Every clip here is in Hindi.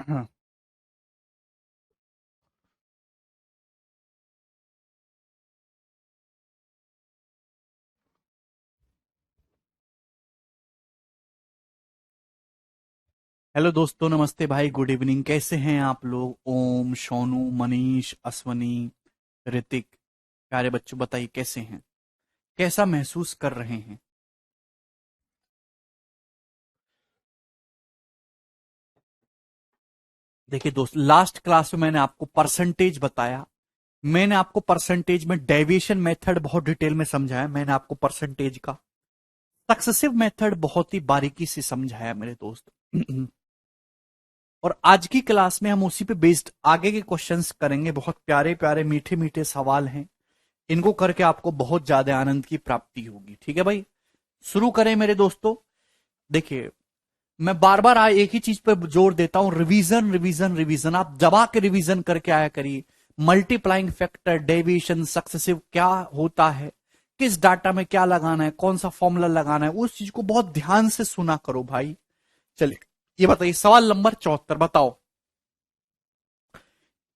हेलो दोस्तों, नमस्ते भाई, गुड इवनिंग। कैसे हैं आप लोग? ओम, सोनू, मनीष, अश्वनी, ऋतिक, प्यारे बच्चों, बताइए कैसे हैं? कैसा महसूस कर रहे हैं? देखिए दोस्त, लास्ट क्लास में मैंने आपको परसेंटेज बताया। मैंने आपको परसेंटेज में डेविएशन मेथड बहुत डिटेल में समझाया। मैंने आपको परसेंटेज का सक्सेसिव मेथड बहुत ही बारीकी से समझाया मेरे दोस्त। और आज की क्लास में हम उसी पे बेस्ड आगे के क्वेश्चंस करेंगे। बहुत प्यारे प्यारे मीठे मीठे सवाल हैं। इनको करके आपको बहुत ज्यादा आनंद की प्राप्ति होगी। ठीक है भाई, शुरू करें मेरे दोस्तों। देखिए, मैं बार बार एक ही चीज पर जोर देता हूं, रिवीजन रिवीजन रिवीजन। आप दबा के रिवीजन करके आया करिए। मल्टीप्लाइंग फैक्टर, डेविएशन, सक्सेसिव क्या होता है, किस डाटा में क्या लगाना है, कौन सा फॉर्मूला लगाना है, उस चीज को बहुत ध्यान से सुना करो भाई। चलिए, ये बताइए, सवाल नंबर 74 बताओ।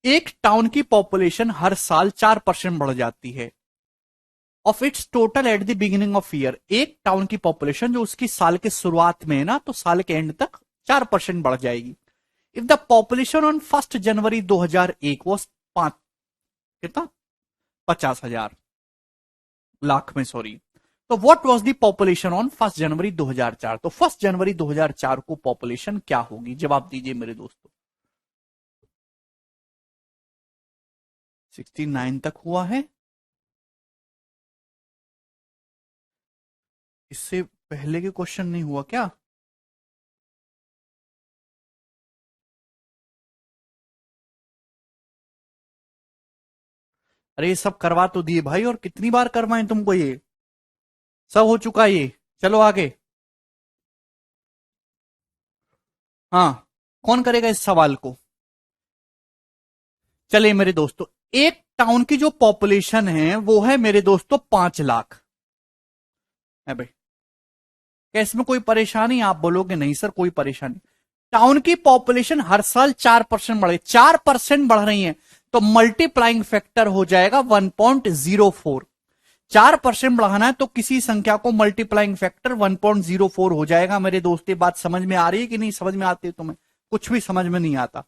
एक टाउन की पॉपुलेशन हर साल 4% बढ़ जाती है of its total at the beginning of year. एक टाउन की पॉपुलेशन जो उसकी साल के शुरुआत में है ना, तो साल के एंड तक 4% बढ़ जाएगी। If the population on 1 January 2001 was पांच, कितना, 50,000 लाख में, सॉरी। तो what was the population on 1 जनवरी 2004? तो 1 जनवरी 2004 को पॉपुलेशन क्या होगी? जवाब दीजिए मेरे दोस्तों। 69 तक हुआ है। इससे पहले के क्वेश्चन नहीं हुआ क्या? अरे ये सब करवा तो दिए भाई, और कितनी बार करवाएं तुमको? ये सब हो चुका है ये। चलो आगे। हाँ, कौन करेगा इस सवाल को? चलिए मेरे दोस्तों, एक टाउन की जो पॉपुलेशन है वो है मेरे दोस्तों 5 लाख है भाई। क्या इसमें कोई परेशानी? आप बोलोगे नहीं सर कोई परेशानी। टाउन की पॉपुलेशन हर साल 4% बढ़े, 4% बढ़ रही है, तो मल्टीप्लाइंग फैक्टर हो जाएगा 1.04। 4% बढ़ाना है तो किसी संख्या को मल्टीप्लाइंग फैक्टर 1.04 हो जाएगा। मेरे दोस्त, ये बात समझ में आ रही है कि नहीं? समझ में आती है तुम्हें? कुछ भी समझ में नहीं आता।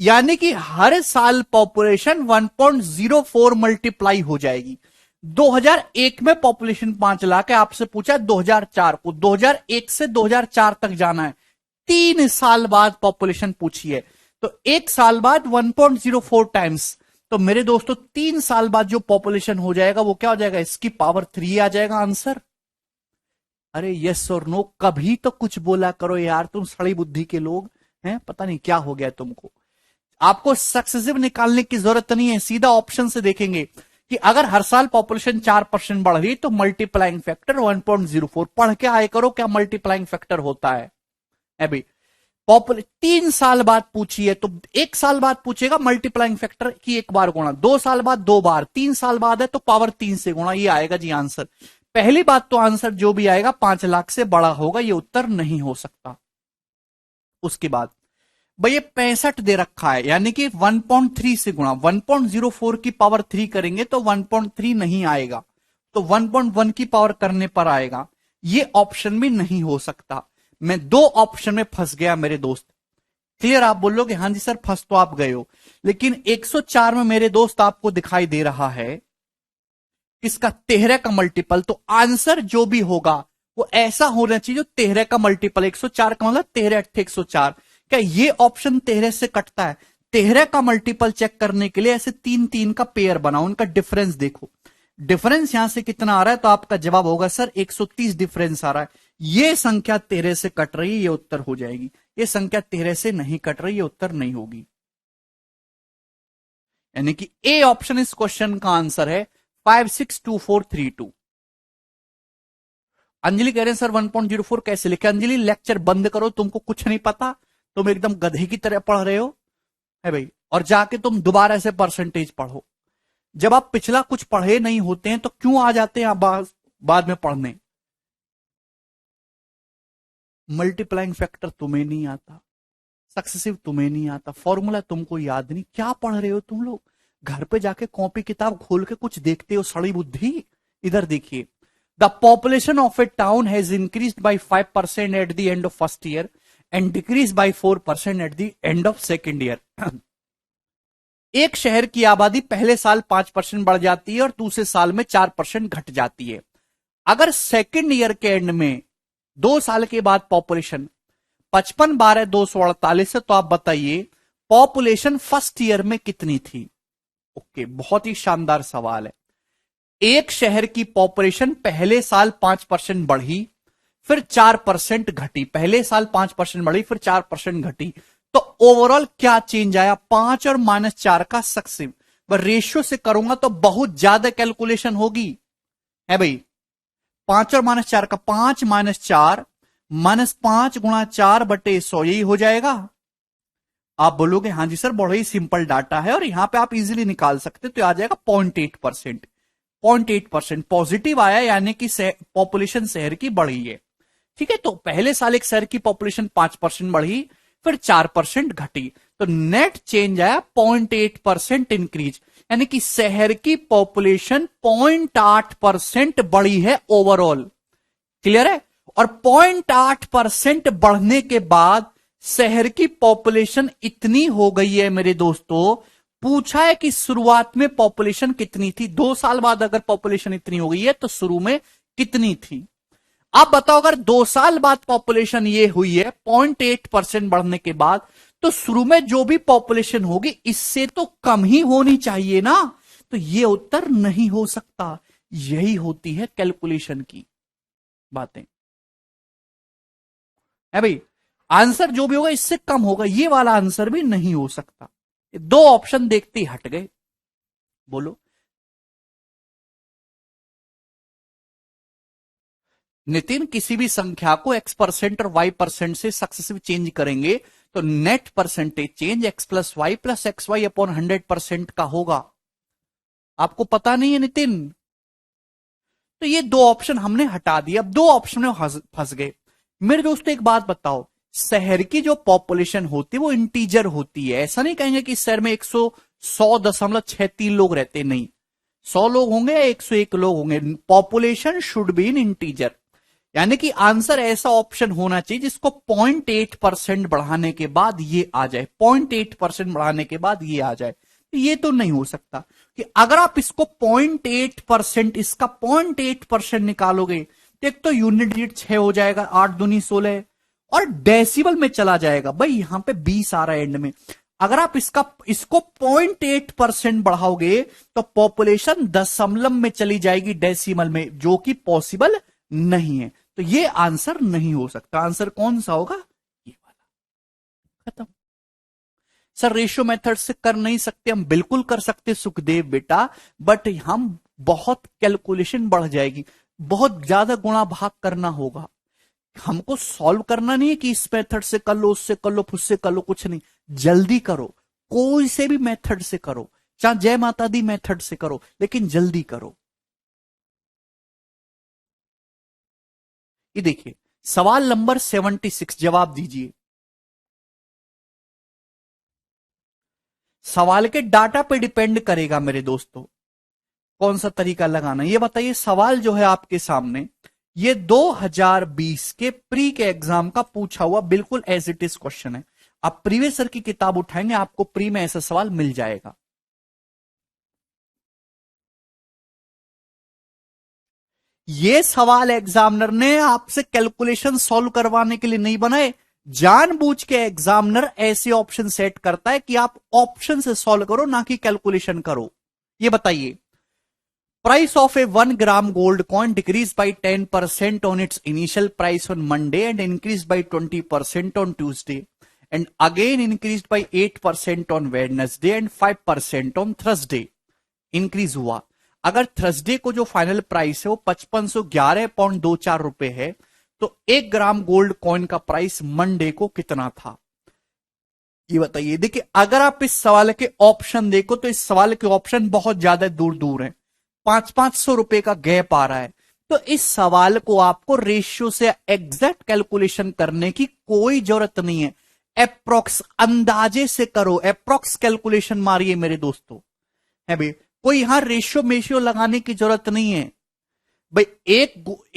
यानी कि हर साल पॉपुलेशन 1.04 मल्टीप्लाई हो जाएगी। 2001 में पॉपुलेशन 5 लाख है, आपसे पूछा 2004 को, 2001 से 2004 तक जाना है। 3 साल बाद पॉपुलेशन पूछी है, तो 1 साल बाद 1.04 टाइम्स। तो मेरे दोस्तों, 3 साल बाद जो पॉपुलेशन हो जाएगा वो क्या हो जाएगा? इसकी पावर 3 आ जाएगा आंसर। अरे यस और नो कभी तो कुछ बोला करो यार, तुम सड़ी बुद्धि के लोग हैं। पता नहीं क्या हो गया तुमको। आपको सक्सेसिव निकालने की जरूरत नहीं है, सीधा ऑप्शन से देखेंगे कि अगर हर साल पॉपुलेशन 4% बढ़ रही तो मल्टीप्लाइंग फैक्टर 1.04। पढ़ के आए करो क्या मल्टीप्लाइंग फैक्टर होता है अभी। पॉपुलर 3 साल बाद पूछिए तो 1 साल बाद पूछेगा मल्टीप्लाइंग फैक्टर की 1 बार गुणा, 2 साल बाद 2 बार, 3 साल बाद है तो पावर 3 से गुणा। ये आएगा जी आंसर। पहली बात तो आंसर जो भी आएगा 5 लाख से बड़ा होगा, ये उत्तर नहीं हो सकता। उसके बाद भाई ये 65 दे रखा है, यानी कि 1.3 से गुणा, 1.04 की पावर 3 करेंगे तो 1.3 नहीं आएगा, तो 1.1 की पावर करने पर आएगा। ये ऑप्शन भी नहीं हो सकता। मैं दो ऑप्शन में फंस गया मेरे दोस्त। क्लियर? आप बोलोगे हाँ जी सर फंस तो आप गए हो, लेकिन 104 में मेरे दोस्त आपको दिखाई दे रहा है इसका 13 का मल्टीपल। तो आंसर जो भी होगा वो ऐसा होना चाहिए जो 13 का मल्टीपल। 104 का मतलब 13 अट्ठे 104। क्या ये ऑप्शन 13 से कटता है? 13 का मल्टीपल चेक करने के लिए ऐसे 3 3 का पेयर बनाओ, उनका डिफरेंस देखो। डिफरेंस यहां से कितना आ रहा है, तो आपका जवाब होगा सर 130 डिफरेंस आ रहा है। ये संख्या 13 से कट रही है, ये उत्तर हो जाएगी। ये संख्या 13 से नहीं कट रही, ये उत्तर नहीं होगी। यानी कि ए ऑप्शन इस क्वेश्चन का आंसर है 562432। अंजलि कह रहे हैं सर 1.04 कैसे लिखे? अंजलि लेक्चर बंद करो, तुमको कुछ नहीं पता, तुम एकदम गधे की तरह पढ़ रहे हो है भाई। और जाके तुम दोबारा से परसेंटेज पढ़ो। जब आप पिछला कुछ पढ़े नहीं होते हैं तो क्यों आ जाते हैं आप बाद में पढ़ने? मल्टीप्लाइंग फैक्टर तुम्हें नहीं आता, सक्सेसिव तुम्हें नहीं आता, फॉर्मूला तुमको याद नहीं, क्या पढ़ रहे हो तुम लोग? घर पे जाके कॉपी किताब खोल के कुछ देखते हो, सड़ी बुद्धि। इधर देखिए, the population of A town has increased by 5% eight the end of first year and decrease by 4% eight the end of second year. एक शहर की आबादी पहले साल 5% बढ़ जाती है और दूसरे साल में 4% घट जाती है। अगर सेकेंड ईयर के एंड में 2 साल के बाद पॉपुलेशन 55/248 है, तो आप बताइए पॉपुलेशन फर्स्ट ईयर में कितनी थी? ओके, बहुत ही शानदार सवाल है। एक शहर की पॉपुलेशन पहले साल 5% बढ़ी, फिर 4% घटी, पहले साल 5% बढ़ी, फिर 4% घटी, तो ओवरऑल क्या चेंज आया? 5 और -4 का सक्सेसिव। रेशियो से करूंगा तो बहुत ज्यादा कैलकुलेशन होगी, है भाई। 5 और -4 का 5 -4 -5 गुणा 4/100, यही हो जाएगा। आप बोलोगे हाँ जी सर, बड़ा ही सिंपल डाटा है और यहां पे आप इजीली निकाल सकते, तो आ जाएगा 0.8%। 0.8% पॉजिटिव आया, यानी कि पॉपुलेशन शहर की बढ़ी है। ठीक है, तो पहले साल एक शहर की पॉपुलेशन 5% बढ़ी, फिर 4% घटी, तो नेट चेंज आया 0.8% इंक्रीज, यानी कि शहर की पॉपुलेशन 0.8% बढ़ी है ओवरऑल। क्लियर है? और 0.8% बढ़ने के बाद शहर की पॉपुलेशन इतनी हो गई है मेरे दोस्तों। पूछा है कि शुरुआत में पॉपुलेशन कितनी थी, 2 साल बाद अगर पॉपुलेशन इतनी हो गई है तो शुरू में कितनी थी? आप बताओ, अगर 2 साल बाद पॉपुलेशन ये हुई है 0.8% बढ़ने के बाद, तो शुरू में जो भी पॉपुलेशन होगी इससे तो कम ही होनी चाहिए ना। तो ये उत्तर नहीं हो सकता। यही होती है कैलकुलेशन की बातें, है भाई। आंसर जो भी होगा इससे कम होगा, ये वाला आंसर भी नहीं हो सकता। 2 ऑप्शन देखते ही हट गए। बोलो नितिन, किसी भी संख्या को x% और y% से सक्सेसिव चेंज करेंगे तो नेट परसेंटेज चेंज x+y+xy/100% का होगा। आपको पता नहीं है नितिन? तो ये 2 ऑप्शन हमने हटा दिए, अब 2 ऑप्शन में फंस गए। मेरे दोस्तों एक बात बताओ, शहर की जो पॉपुलेशन होती है वो इंटीजर होती है। ऐसा नहीं कहेंगे कि शहर में 100.63 लोग रहते, नहीं, 100 लोग होंगे या 101 लोग होंगे, population should be in integer. यानी कि आंसर ऐसा ऑप्शन होना चाहिए जिसको 0.8% बढ़ाने के बाद ये आ जाए, 0.8% बढ़ाने के बाद ये आ जाए। ये तो नहीं हो सकता कि अगर आप इसको 0.8%, इसका 0.8% निकालोगे तो एक तो यूनिट डिजिट 6 हो जाएगा, 8 दूनी 16, और डेसिबल में चला जाएगा। भाई यहां पे 20 आ रहा है एंड में। अगर आप इसको 0.8% बढ़ाओगे तो पॉपुलेशन दशमलव में चली जाएगी, डेसिमल में, जो कि पॉसिबल नहीं है। तो ये आंसर नहीं हो सकता। आंसर कौन सा होगा? ये वाला। खत्म। सर रेशियो मेथड से कर नहीं सकते? हम बिल्कुल कर सकते सुखदेव बेटा, बट हम बहुत कैलकुलेशन बढ़ जाएगी, बहुत ज्यादा गुणा भाग करना होगा। हमको सॉल्व करना नहीं है कि इस मेथड से कर लो, उससे कर लो, उससे कर लो, कुछ नहीं। जल्दी करो, कोई से भी मेथड से करो, चाहे जय माता दी मेथड से करो, लेकिन जल्दी करो। ये देखिए सवाल नंबर 76, जवाब दीजिए। सवाल के डाटा पे डिपेंड करेगा मेरे दोस्तों कौन सा तरीका लगाना। ये बताइए, सवाल जो है आपके सामने, ये 2020 के प्री के एग्जाम का पूछा हुआ बिल्कुल एज इट इज क्वेश्चन है। आप प्रीवियस ईयर की किताब उठाएंगे, आपको प्री में ऐसा सवाल मिल जाएगा। ये सवाल एग्जामिनर ने आपसे कैलकुलेशन सॉल्व करवाने के लिए नहीं बनाए। जानबूझ के एग्जामिनर ऐसे ऑप्शन सेट करता है कि आप ऑप्शन से सॉल्व करो, ना कि कैलकुलेशन करो। ये बताइए, price of A 1 gram gold coin decrease by 10% on it's initial price on Monday and increase by 20% on Tuesday and again increase by 8% on Wednesday and 5% on Thursday. Increase हुआ। अगर थर्सडे को जो फाइनल प्राइस है वो 5511.24 रुपए है, तो 1 ग्राम गोल्ड कॉइन का प्राइस मंडे को कितना था? ये बताइए। देखिए, अगर आप इस सवाल के ऑप्शन देखो तो इस सवाल के ऑप्शन बहुत ज्यादा दूर दूर हैं, 500-500 रुपए का गैप आ रहा है। तो इस सवाल को आपको रेशियो से एग्जैक्ट कैलकुलेशन करने की कोई जरूरत नहीं है। अप्रोक्स अंदाजे से करो, अप्रोक्स कैलकुलेशन मारिए मेरे दोस्तों, है भाई। कोई यहां रेशियो मेशियो लगाने की जरूरत नहीं है भाई।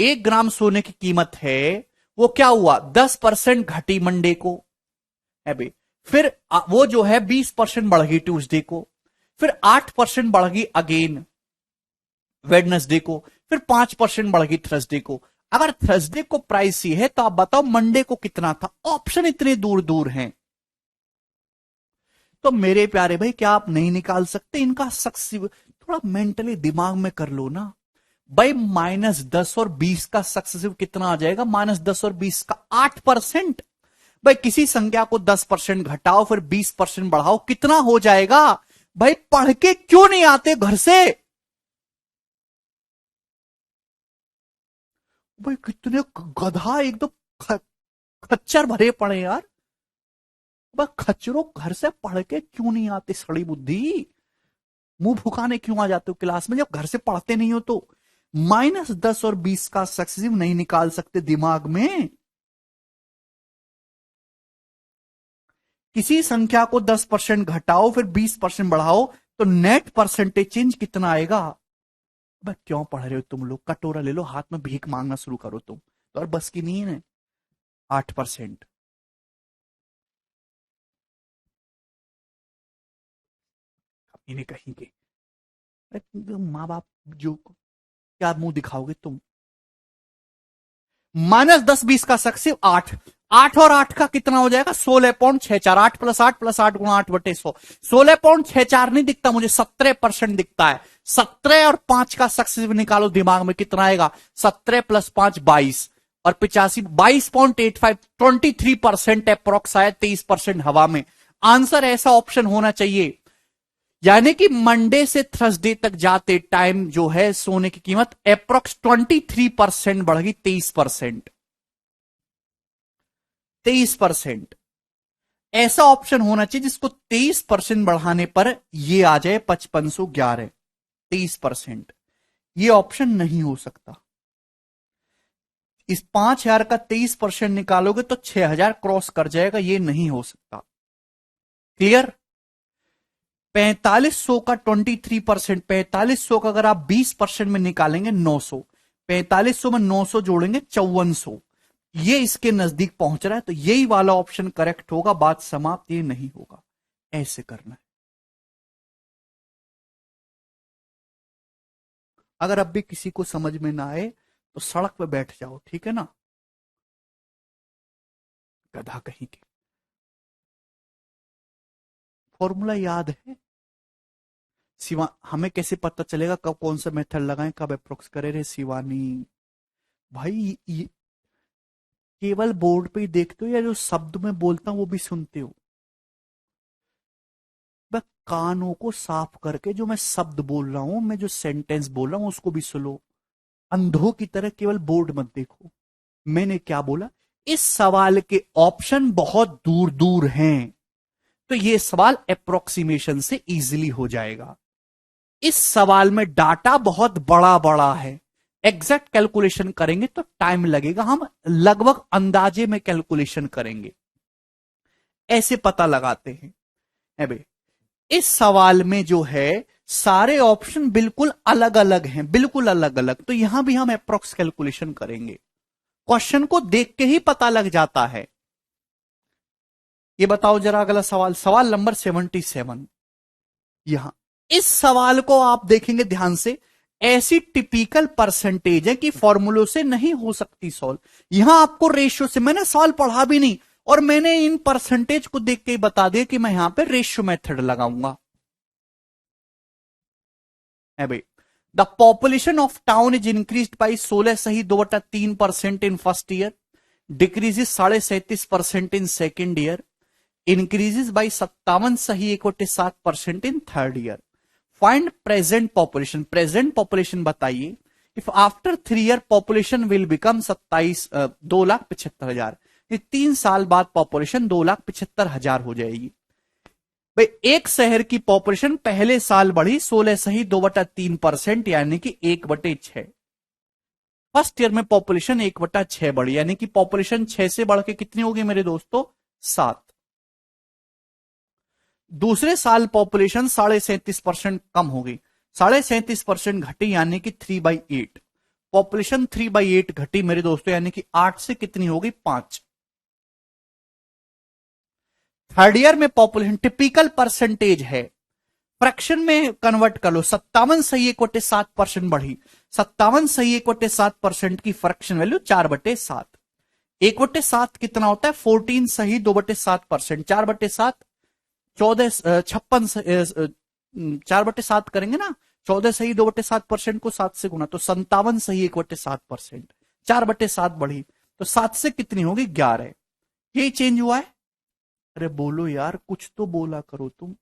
एक ग्राम सोने की कीमत है, वो क्या हुआ 10% घटी मंडे को, है भाई। फिर वो जो है 20% बढ़ गई ट्यूसडे को, फिर 8% बढ़ गई अगेन वेडनेसडे को, फिर 5% बढ़ गई थर्सडे को। अगर थर्सडे को प्राइस ही है तो आप बताओ मंडे को कितना था। ऑप्शन इतने दूर दूर हैं, तो मेरे प्यारे भाई क्या आप नहीं निकाल सकते इनका सक्सेसिव? थोड़ा मेंटली दिमाग में कर लो ना भाई। -10 और 20 का सक्सेसिव कितना आ जाएगा? -10 और 20 का 8%। भाई किसी संख्या को 10% घटाओ फिर 20% बढ़ाओ, कितना हो जाएगा? भाई पढ़ के क्यों नहीं आते घर से? भाई कितने गधा एकदम खच्चर भरे पड़े यार। भाई खच्चरों घर से पढ़ के क्यों नहीं आते? सड़ी बुद्धि, मुंह फुकाने क्यों आ जाते हो क्लास में जब घर से पढ़ते नहीं हो तो? -10 और 20 का सक्सेसिव नहीं निकाल सकते दिमाग में? किसी संख्या को 10% घटाओ फिर 20% बढ़ाओ तो नेट परसेंटेज चेंज कितना आएगा? भाई क्यों पढ़ रहे हो तुम लोग? कटोरा ले लो हाथ में, भीख मांगना शुरू करो तुम तो, और बस की नहीं है 8%। इन्हें कहेंगे माँ बाप जो, क्या मुंह दिखाओगे तुम? -10 20 का सक्सेसिव 8, 8 और 8 का कितना हो जाएगा? 16.64। 8 + 8 + 8 × 8/100। 16.64 नहीं दिखता मुझे, 17% दिखता है। 17 और 5 का सक्सेसिव निकालो दिमाग में, कितना आएगा? 17 + 5 22 और 85 22.85, 23% अप्रोक्स आया, 23% हवा में। आंसर ऐसा ऑप्शन होना चाहिए। यानी कि मंडे से थर्सडे तक जाते टाइम जो है सोने की कीमत अप्रोक्स 23% बढ़ गई, 23%। 23% ऐसा ऑप्शन होना चाहिए जिसको 23% बढ़ाने पर ये आ जाए 5511। 23% ये ऑप्शन नहीं हो सकता। इस 5000 का 23% निकालोगे तो 6000 क्रॉस कर जाएगा, ये नहीं हो सकता। क्लियर? 4500 का 23%, 4500 का अगर आप 20% में निकालेंगे 900, 4500 में 900 जोड़ेंगे 5400, ये इसके नजदीक पहुंच रहा है, तो यही वाला ऑप्शन करेक्ट होगा। बात समाप्त, ये नहीं होगा। ऐसे करना है। अगर अब भी किसी को समझ में ना आए तो सड़क पे बैठ जाओ, ठीक है ना? गधा कहीं के। फॉर्मूला याद है? शिवा, हमें कैसे पता चलेगा कब कौन सा मेथड लगाएं, कब अप्रोक्स करें? रे शिवानी भाई, केवल बोर्ड पे ही देखते हो या जो शब्द में बोलता हूं वो भी सुनते हो? मैं कानों को साफ करके जो मैं शब्द बोल रहा हूं, मैं जो सेंटेंस बोल रहा हूं उसको भी सुनो। अंधों की तरह केवल बोर्ड मत देखो। मैंने क्या बोला? इस सवाल के ऑप्शन बहुत दूर दूर हैं, तो यह सवाल अप्रोक्सीमेशन से इजीली हो जाएगा। इस सवाल में डाटा बहुत बड़ा बड़ा है, एग्जैक्ट कैलकुलेशन करेंगे तो टाइम लगेगा, हम लगभग अंदाजे में कैलकुलेशन करेंगे, ऐसे पता लगाते हैं। भाई इस सवाल में जो है सारे ऑप्शन बिल्कुल अलग अलग हैं, बिल्कुल अलग अलग, तो यहां भी हम अप्रोक्स कैलकुलेशन करेंगे। क्वेश्चन को देख के ही पता लग जाता है। ये बताओ जरा अगला सवाल, सवाल नंबर 77। यहां इस सवाल को आप देखेंगे ध्यान से, ऐसी टिपिकल परसेंटेज है कि फॉर्मूलों से नहीं हो सकती सॉल्व। यहां आपको रेशियो से, मैंने सवाल पढ़ा भी नहीं और मैंने इन परसेंटेज को देख के ही बता दिया कि मैं यहां पे रेशियो मेथड लगाऊंगा। है भाई, the population of town is increase by 16.3% in first year, decreases 37.5% in second year, increases by 57.7% in third year. Find present population, present population बताइए। If after 3 year population will become 2,75,000, 3 साल बाद पॉपुलेशन 2,75,000 हो जाएगी। भाई एक शहर की पॉपुलेशन पहले साल बढ़ी 16.2/3%, यानी कि 1/6। फर्स्ट ईयर में पॉपुलेशन 1/6 बढ़ी, यानी कि पॉपुलेशन 6 से बढ़ के कितनी होगी मेरे दोस्तों? 7। दूसरे साल पॉपुलेशन 37.5% कम हो गई, 37.5% घटी, यानी कि 3/8। पॉपुलेशन 3/8 घटी मेरे दोस्तों, यानी कि 8 से कितनी हो गई, 5। थर्ड ईयर में पॉपुलेशन टिपिकल परसेंटेज है, फ्रैक्शन में कन्वर्ट कर लो, 57 सही 1/7% बढ़ी, 57 सही 1/7% की फ्रैक्शन वैल्यू 4/7। 1/7 कितना होता है, 14 सही 2/7%, 4/7 14, 56, 4/7 करेंगे ना, 14 सही 2/7% को 7 से गुना, तो 57 सही 1/7%, 4/7 बढ़ी, तो 7 से कितनी होगी, 11। ये चेंज हुआ है। अरे बोलो यार, कुछ तो बोला करो तुम।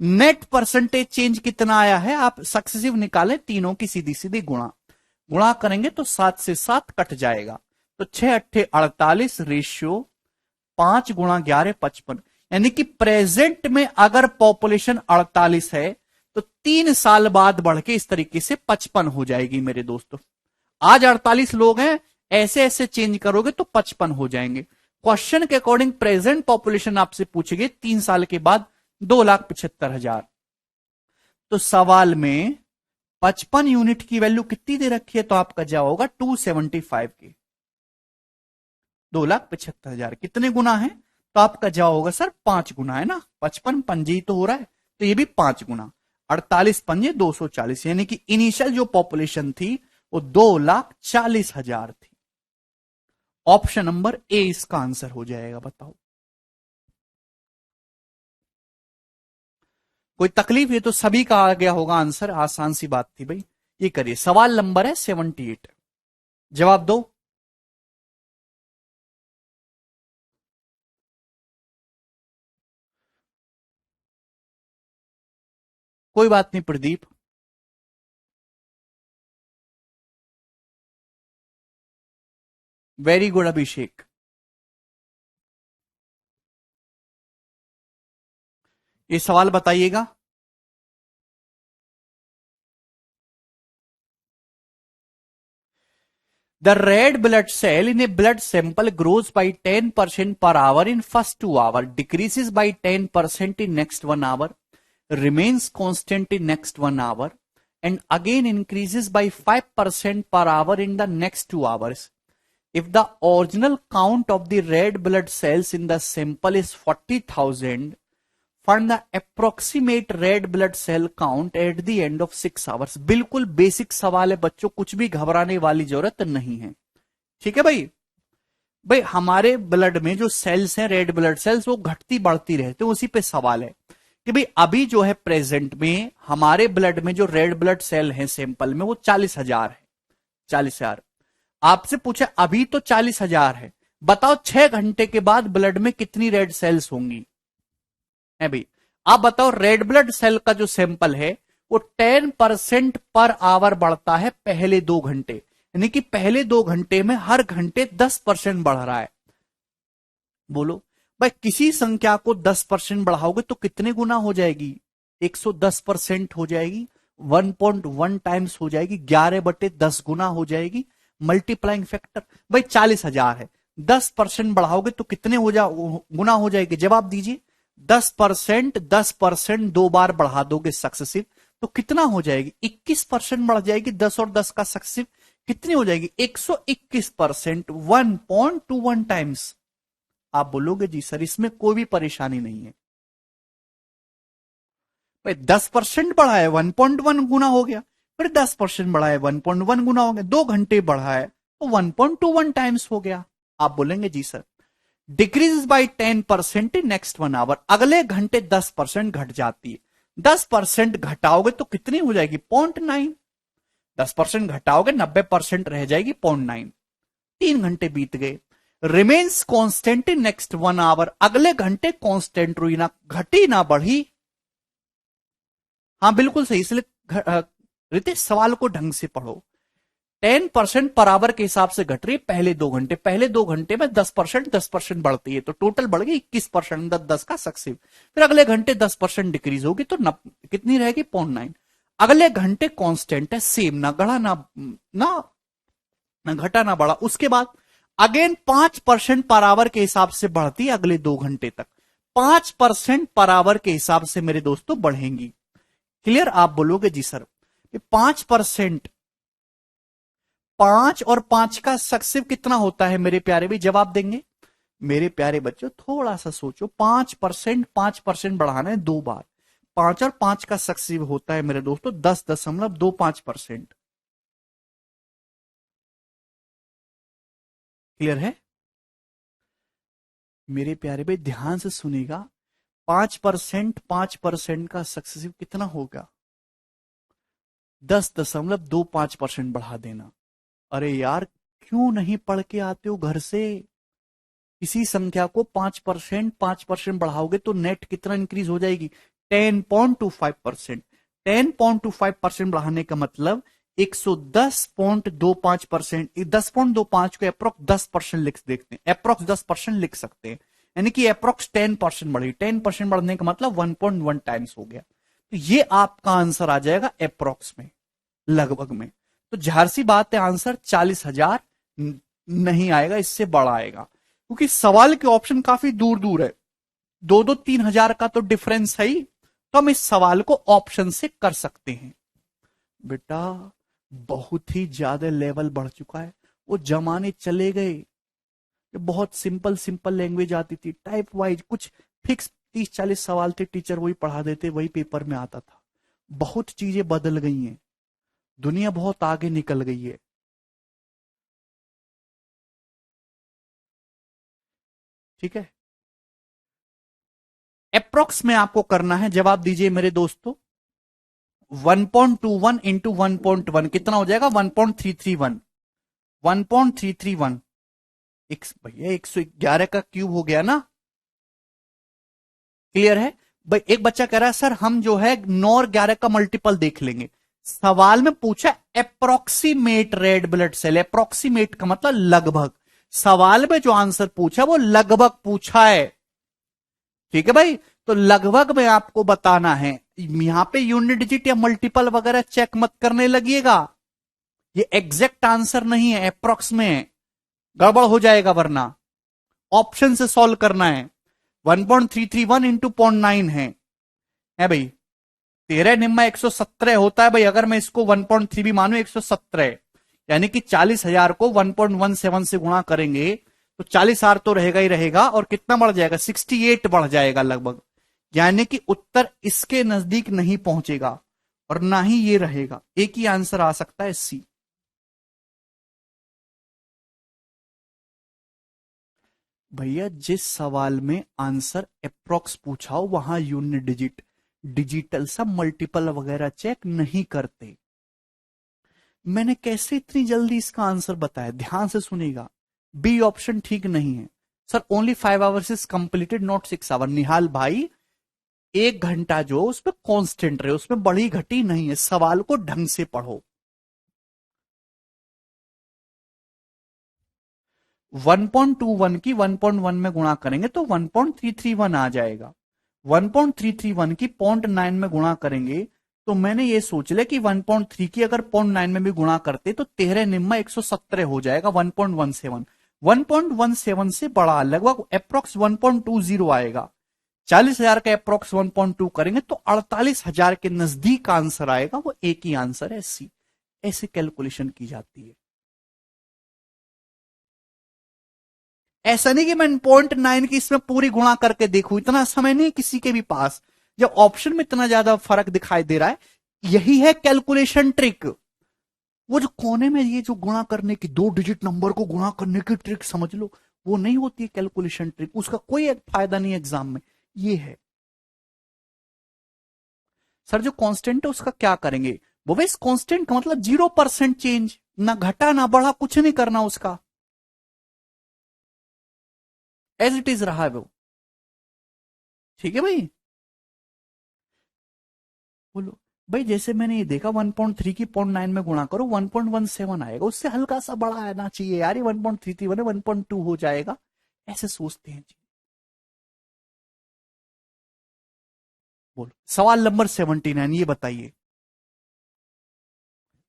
नेट परसेंटेज चेंज कितना आया है, आप सक्सेसिव निकालें, तीनों की सीधी सीधी गुणा, गुणा करेंगे तो 7 से 7 कट जाएगा, तो 6 अट्ठे 48 रेशियो 5 गुणा 11 55, यानी कि प्रेजेंट में अगर पॉपुलेशन 48 है तो 3 साल बाद बढ़ के इस तरीके से 55 हो जाएगी मेरे दोस्तों। आज 48 लोग हैं, ऐसे ऐसे चेंज करोगे तो 55 हो जाएंगे। क्वेश्चन के अकॉर्डिंग प्रेजेंट पॉपुलेशन आपसे पूछेगी 3 साल के बाद 2,75,000। तो सवाल में 55 यूनिट की वैल्यू कितनी दे रखी है, तो आपका जवाब होगा 275 की। 2,75,000 कितने गुना है, तो आपका जवाब होगा सर 5 गुना है ना, 55 पंजी तो हो रहा है, तो ये भी 5 गुना, 48 पंजे 240, यानी कि इनिशियल जो पॉपुलेशन थी वो 2,40,000 थी। ऑप्शन नंबर ए इसका आंसर हो जाएगा, बताओ। कोई तकलीफ है तो सभी का आ गया होगा आंसर, आसान सी बात थी भाई। ये करिए, सवाल नंबर है 78, जवाब दो। कोई बात नहीं प्रदीप। वेरी गुड अभिषेक। ये सवाल बताइएगा। The red blood cell in a blood sample grows by 10% per hour in first 2 hours, decreases by 10% in next 1 hour, remains constant in next 1 hour, and again increases by 5% per hour in the next 2 hours. If the original count of the red blood cells in the sample is 40,000, find the approximate red blood cell count at the end of 6 hours। बिल्कुल बेसिक सवाल है बच्चों, कुछ भी घबराने वाली जरूरत नहीं है, ठीक है भाई। भाई हमारे ब्लड में जो सेल्स हैं, रेड ब्लड सेल्स, वो घटती बढ़ती रहते हैं, उसी पे सवाल है कि भाई अभी जो है प्रेजेंट में हमारे ब्लड में जो रेड ब्लड सेल है सैंपल में वो 40,000 है, 40,000। आपसे पूछा अभी तो 40,000 है, बताओ 6 घंटे के बाद ब्लड में कितनी रेड सेल्स होंगी, है भाई। आप बताओ, रेड ब्लड सेल का जो सैंपल है वो 10% पर आवर बढ़ता है पहले 2 घंटे, यानी कि पहले 2 घंटे में हर घंटे 10% बढ़ रहा है। बोलो भाई, किसी संख्या को 10% बढ़ाओगे तो कितने गुना हो जाएगी, 110% हो जाएगी, 1.1 टाइम्स हो जाएगी, 11/10 गुना हो जाएगी। मल्टीप्लाइंग फैक्टर भाई 40,000 है, 10% बढ़ाओगे तो कितने गुना हो जाएगी, जवाब दीजिए। 10%, 10% 2 बार बढ़ा दोगे सक्सेसिव तो कितना हो जाएगी, 21% बढ़ जाएगी, 10 और 10 का सक्सेसिव कितनी हो जाएगी, 121%, 1.21 टाइम्स। आप बोलोगे जी सर इसमें कोई भी परेशानी नहीं है भाई, 10% बढ़ा है 1.1 गुना हो गया, फिर 10% बढ़ा है 1.1 गुना हो गया, 2 घंटे बढ़ा है तो 1.21 टाइम्स हो गया। आप बोलेंगे जी sir decrease by 10% in next 1 hour, अगले घंटे 10% घट जाती है, 10% घटाओगे तो कितनी हो जाएगी, 0.9, 10% घटाओगे 90% रह जाएगी 0.9, 3 घंटे बीत गए। Remains constant in next 1 hour, अगले घंटे कॉन्स्टेंट रुई ना, घटी ना बढ़ी। हाँ बिल्कुल सही, इसलिए रितेश सवाल को ढंग से पढ़ो। 10% पर आवर के हिसाब से घट रही है पहले 2 घंटे, पहले 2 घंटे में 10% बढ़ती है तो टोटल बढ़ गई 21%, 10 का सक्सेसिव, फिर अगले घंटे 10% डिक्रीज होगी तो कितनी रहेगी, 0.9। अगले घंटे कांस्टेंट है सेम, ना बढ़ा ना घटा ना बढ़ा। उसके बाद अगेन 5% पर आवर के हिसाब से बढ़ती है अगले 2 घंटे तक, 5% पर आवर के हिसाब से मेरे दोस्तों बढ़ेंगी। क्लियर? आप बोलोगे जी सर 5%, 5 और 5 का सक्सेसिव कितना होता है मेरे प्यारे भी? जवाब देंगे मेरे प्यारे बच्चों, थोड़ा सा सोचो। 5%, 5% बढ़ाना है 2 बार। 5 और 5 का सक्सेसिव होता है मेरे दोस्तों 10.25%। क्लियर है मेरे प्यारे भाई? ध्यान से सुनिएगा। 5% का सक्सेसिव कितना होगा? 10.25% बढ़ा देना। अरे यार, क्यों नहीं पढ़ के आते हो घर से? इसी संख्या को 5% बढ़ाओगे तो नेट कितना इंक्रीज हो जाएगी? 10.25%। 10.25% बढ़ाने का मतलब 110.25%। 10.25 को अप्रोक्स 10% लिख देखते हैं, अप्रोक्स 10% लिख सकते हैं, यानी कि अप्रोक्स 10% बढ़ी। 10% बढ़ने का मतलब 1.1 टाइम्स हो गया। तो ये आपका आंसर आ जाएगा अप्रोक्स में, लगभग में। तो जाहिर सी बात है आंसर 40,000 नहीं आएगा, इससे बड़ा आएगा, क्योंकि सवाल के ऑप्शन काफी दूर दूर है। 2-3 हजार का तो डिफरेंस है ही, तो हम इस सवाल को ऑप्शन से कर सकते हैं। बेटा बहुत ही ज्यादा लेवल बढ़ चुका है, वो जमाने चले गए। बहुत सिंपल सिंपल लैंग्वेज आती थी, टाइप वाइज कुछ फिक्स 30-40 सवाल थे, टीचर वही पढ़ा देते, वही पेपर में आता था। बहुत चीजें बदल गई हैं, दुनिया बहुत आगे निकल गई है। ठीक है, अप्रोक्स में आपको करना है। जवाब दीजिए मेरे दोस्तों। 1.21 इंटू 1.1 कितना हो जाएगा? 1.331। 1.331 भैया 111 का क्यूब हो गया ना? क्लियर है भाई? एक बच्चा कह रहा है सर हम जो है 9 और 11 का मल्टीपल देख लेंगे। सवाल में पूछा approximate red blood cell. Approximate का मतलब लगभग। सवाल में जो आंसर पूछा वो लगभग पूछा है। ठीक है भाई? तो लगभग में आपको बताना है। यहां पे यूनिट डिजिट या मल्टीपल वगैरह चेक मत करने लगिएगा, ये एग्जैक्ट आंसर नहीं है, अप्रोक्स में है, गड़बड़ हो जाएगा वरना। ऑप्शन से सॉल्व करना है। 1.331 इंटू 0.9 है भाई। 13 निम्मा 117 होता है भाई। अगर मैं इसको 1.3 भी मानू 117, यानी कि 40,000 को 1.17 से गुणा करेंगे तो 40,000 तो रहेगा ही रहेगा, और कितना बढ़ जाएगा? 68 बढ़ जाएगा लगभग। यानी कि उत्तर इसके नजदीक नहीं पहुंचेगा और ना ही ये रहेगा। एक ही आंसर आ सकता है, सी। भैया जिस सवाल में आंसर अप्रोक्स पूछा हो वहां यूनिट डिजिट डिजिटल सब मल्टीपल वगैरह चेक नहीं करते। मैंने कैसे इतनी जल्दी इसका आंसर बताया? ध्यान से सुनिएगा। बी ऑप्शन ठीक नहीं है sir. Only 5 hours is completed not 6 hour. Nihal भाई 1 घंटा जो उसमें कांस्टेंट रहे, उसमें बढ़ी घटी नहीं है। सवाल को ढंग से पढ़ो। 1.21 की 1.1 में गुणा करेंगे तो 1.331 आ जाएगा। 1.331 की 0.9 में गुणा करेंगे तो मैंने ये सोच लिया कि 1.3 की अगर 0.9 में भी गुणा करते तो 13 निम्मा 117 हो जाएगा। 1.17 1.17 से बड़ा, लगभग अप्रोक्स 1.20 आएगा। 40,000 का अप्रोक्स 1.2 करेंगे तो 48,000 के नजदीक आंसर आएगा। वो एक ही आंसर है, सी। ऐसे कैलकुलेशन की जाती है। ऐसा नहीं कि मैं 0.9 की इसमें पूरी गुणा करके देखूं, इतना समय नहीं किसी के भी पास। जब ऑप्शन में इतना ज्यादा फर्क दिखाई दे रहा है, यही है कैलकुलेशन ट्रिक। वो जो कोने में ये जो गुणा करने की, 2 डिजिट नंबर को गुणा करने की ट्रिक समझ लो, वो नहीं होती है कैलकुलेशन ट्रिक। उसका कोई एक फायदा नहीं एग्जाम में। ये है सर जो कांस्टेंट है उसका क्या करेंगे? वो वैसे कांस्टेंट का मतलब 0% चेंज, ना घटा ना बढ़ा, कुछ नहीं करना उसका, एज इट इज रहा है वो। ठीक है भाई? बोलो भाई, जैसे मैंने ये देखा 1.3 की 0.9 में गुणा करो 1.17 आएगा, उससे हल्का सा बड़ा आना चाहिए यार। ये 1.331 है, 1.2 हो जाएगा, ऐसे सोचते हैं जी। बोलो सवाल नंबर 79, ये बताइए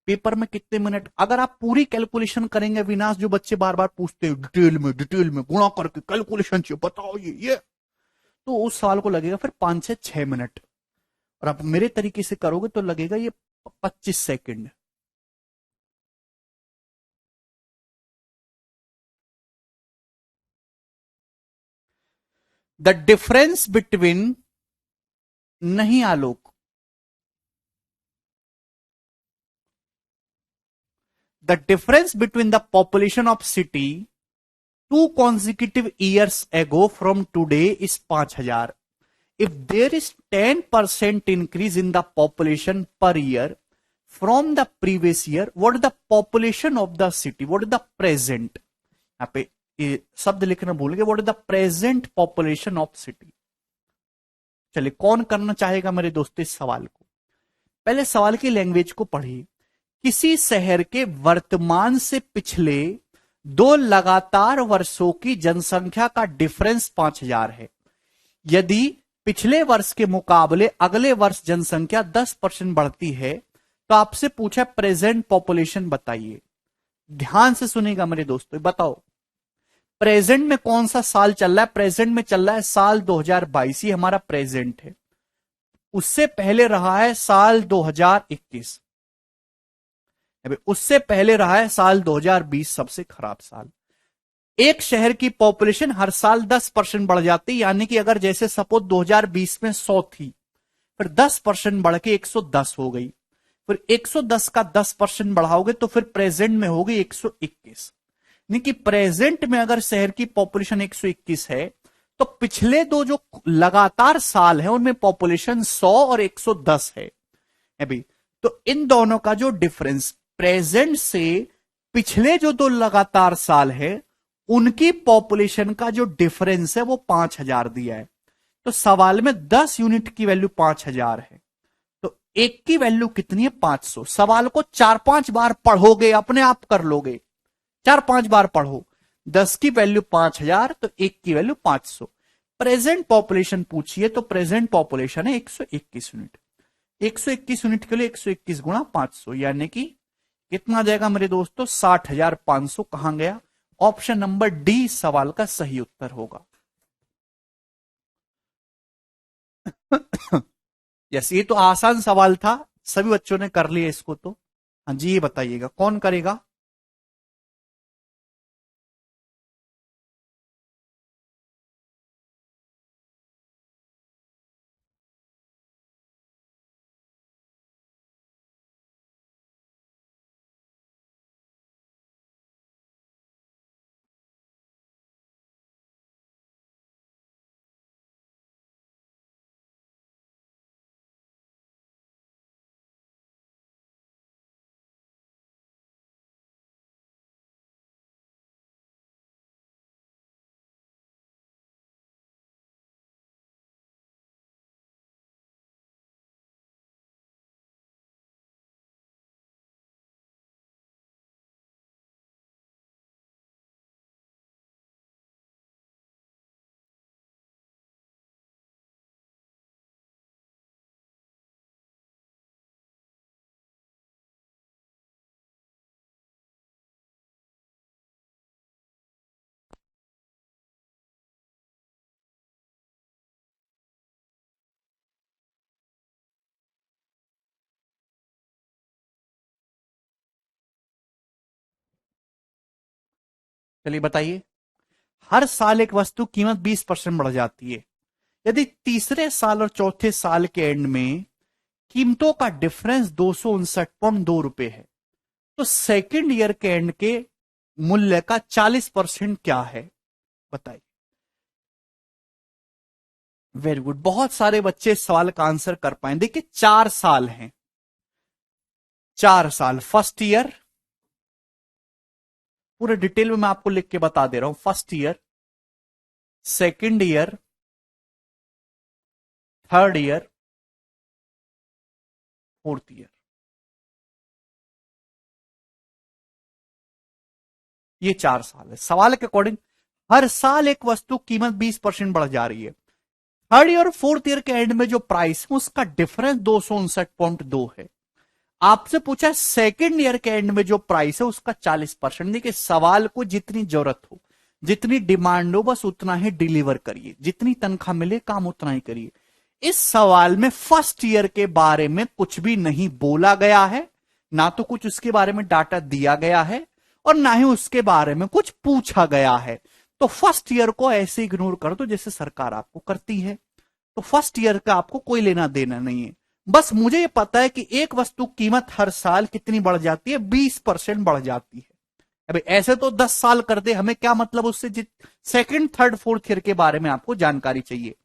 पेपर में कितने मिनट? अगर आप पूरी कैलकुलेशन करेंगे विनाश, जो बच्चे बार बार पूछते हैं डिटेल में गुणा करके कैलकुलेशन चाहिए बताओ ये, तो उस सवाल को लगेगा फिर 5 से 6 मिनट, और आप मेरे तरीके से करोगे तो लगेगा ये 25 सेकंड। द डिफरेंस बिटवीन, नहीं Alok, the difference between the population of city 2 consecutive years ago from today is 5,000. If there is 10% increase in the population per year from the previous year, what is the population of the city? What is the present? यहाँ पे ये शब्द लिखना भूल गए, what is the present population of city? चलिए कौन करना चाहेगा मेरे दोस्तों इस सवाल को? पहले सवाल की लैंग्वेज को पढ़िए। किसी शहर के वर्तमान से पिछले 2 लगातार वर्षों की जनसंख्या का डिफरेंस 5,000 है। यदि पिछले वर्ष के मुकाबले अगले वर्ष जनसंख्या 10% बढ़ती है तो आपसे पूछा प्रेजेंट पॉपुलेशन बताइए। ध्यान से सुनेगा मेरे दोस्तों, बताओ प्रेजेंट में कौन सा साल चल रहा है? प्रेजेंट में चल रहा है साल 2022, ये हमारा प्रेजेंट है। उससे पहले रहा है साल 2021, उससे पहले रहा है साल 2020, सबसे खराब साल। एक शहर की पॉपुलेशन हर साल 10% बढ़ जाती, यानी कि अगर जैसे सपोज 2020 में 100 थी, फिर 10% बढ़ के 110 हो गई, फिर 110 का 10% बढ़ाओगे तो फिर प्रेजेंट में होगी 121। यानी कि प्रेजेंट में अगर शहर की पॉपुलेशन 121 है तो पिछले दो जो लगातार साल है उनमें पॉपुलेशन 100 और 110 है अभी। तो इन दोनों का जो डिफरेंस प्रेजेंट से पिछले जो 2 लगातार साल है उनकी पॉपुलेशन का जो डिफरेंस है वो 5,000 दिया है। तो सवाल में 10 यूनिट की वैल्यू 5,000 है, तो एक की वैल्यू कितनी है? 500। सवाल को 4-5 बार पढ़ोगे, अपने आप कर लोगे, 4-5 बार पढ़ो। 10 की वैल्यू 5,000 तो एक की वैल्यू 500। प्रेजेंट पॉपुलेशन पूछिए तो प्रेजेंट पॉपुलेशन है 121 यूनिट। 121 यूनिट के लिए 121 गुणा 500, यानी कि कितना आ जाएगा मेरे दोस्तों? 60,500। कहां गया? ऑप्शन नंबर डी सवाल का सही उत्तर होगा। यस, ये तो आसान सवाल था, सभी बच्चों ने कर लिया इसको। तो हाँ जी, ये बताइएगा कौन करेगा? चलिए बताइए। हर साल एक वस्तु कीमत 20% बढ़ जाती है। यदि तीसरे साल और चौथे साल के एंड में कीमतों का डिफरेंस 259.2 रुपए है तो सेकेंड ईयर के एंड के मूल्य का 40% क्या है? बताइए। वेरी गुड, बहुत सारे बच्चे इस सवाल का आंसर कर पाए। देखिए 4 साल हैं, 4 साल। फर्स्ट ईयर, पूरे डिटेल में मैं आपको लिख के बता दे रहा हूं। First year, second year, third year, fourth year, ये 4 साल है। सवाल के अकॉर्डिंग हर साल एक वस्तु कीमत 20% बढ़ जा रही है। थर्ड ईयर और फोर्थ ईयर के एंड में जो प्राइस है उसका डिफरेंस 259.2 है। आपसे पूछा सेकेंड ईयर के एंड में जो प्राइस है उसका 40%। देखिए सवाल को जितनी जरूरत हो, जितनी डिमांड हो बस उतना ही डिलीवर करिए, जितनी तनख्वाह मिले काम उतना ही करिए। इस सवाल में फर्स्ट ईयर के बारे में कुछ भी नहीं बोला गया है, ना तो कुछ उसके बारे में डाटा दिया गया है और ना ही उसके बारे में कुछ पूछा गया है। तो फर्स्ट ईयर को ऐसे इग्नोर कर दो जैसे सरकार आपको करती है। तो फर्स्ट ईयर का आपको कोई लेना देना नहीं है। बस मुझे ये पता है कि एक वस्तु कीमत हर साल कितनी बढ़ जाती है, 20% बढ़ जाती है। अबे ऐसे तो 10 साल कर दे, हमें क्या मतलब उससे। सेकंड थर्ड फोर्थ ईयर के बारे में आपको जानकारी चाहिए।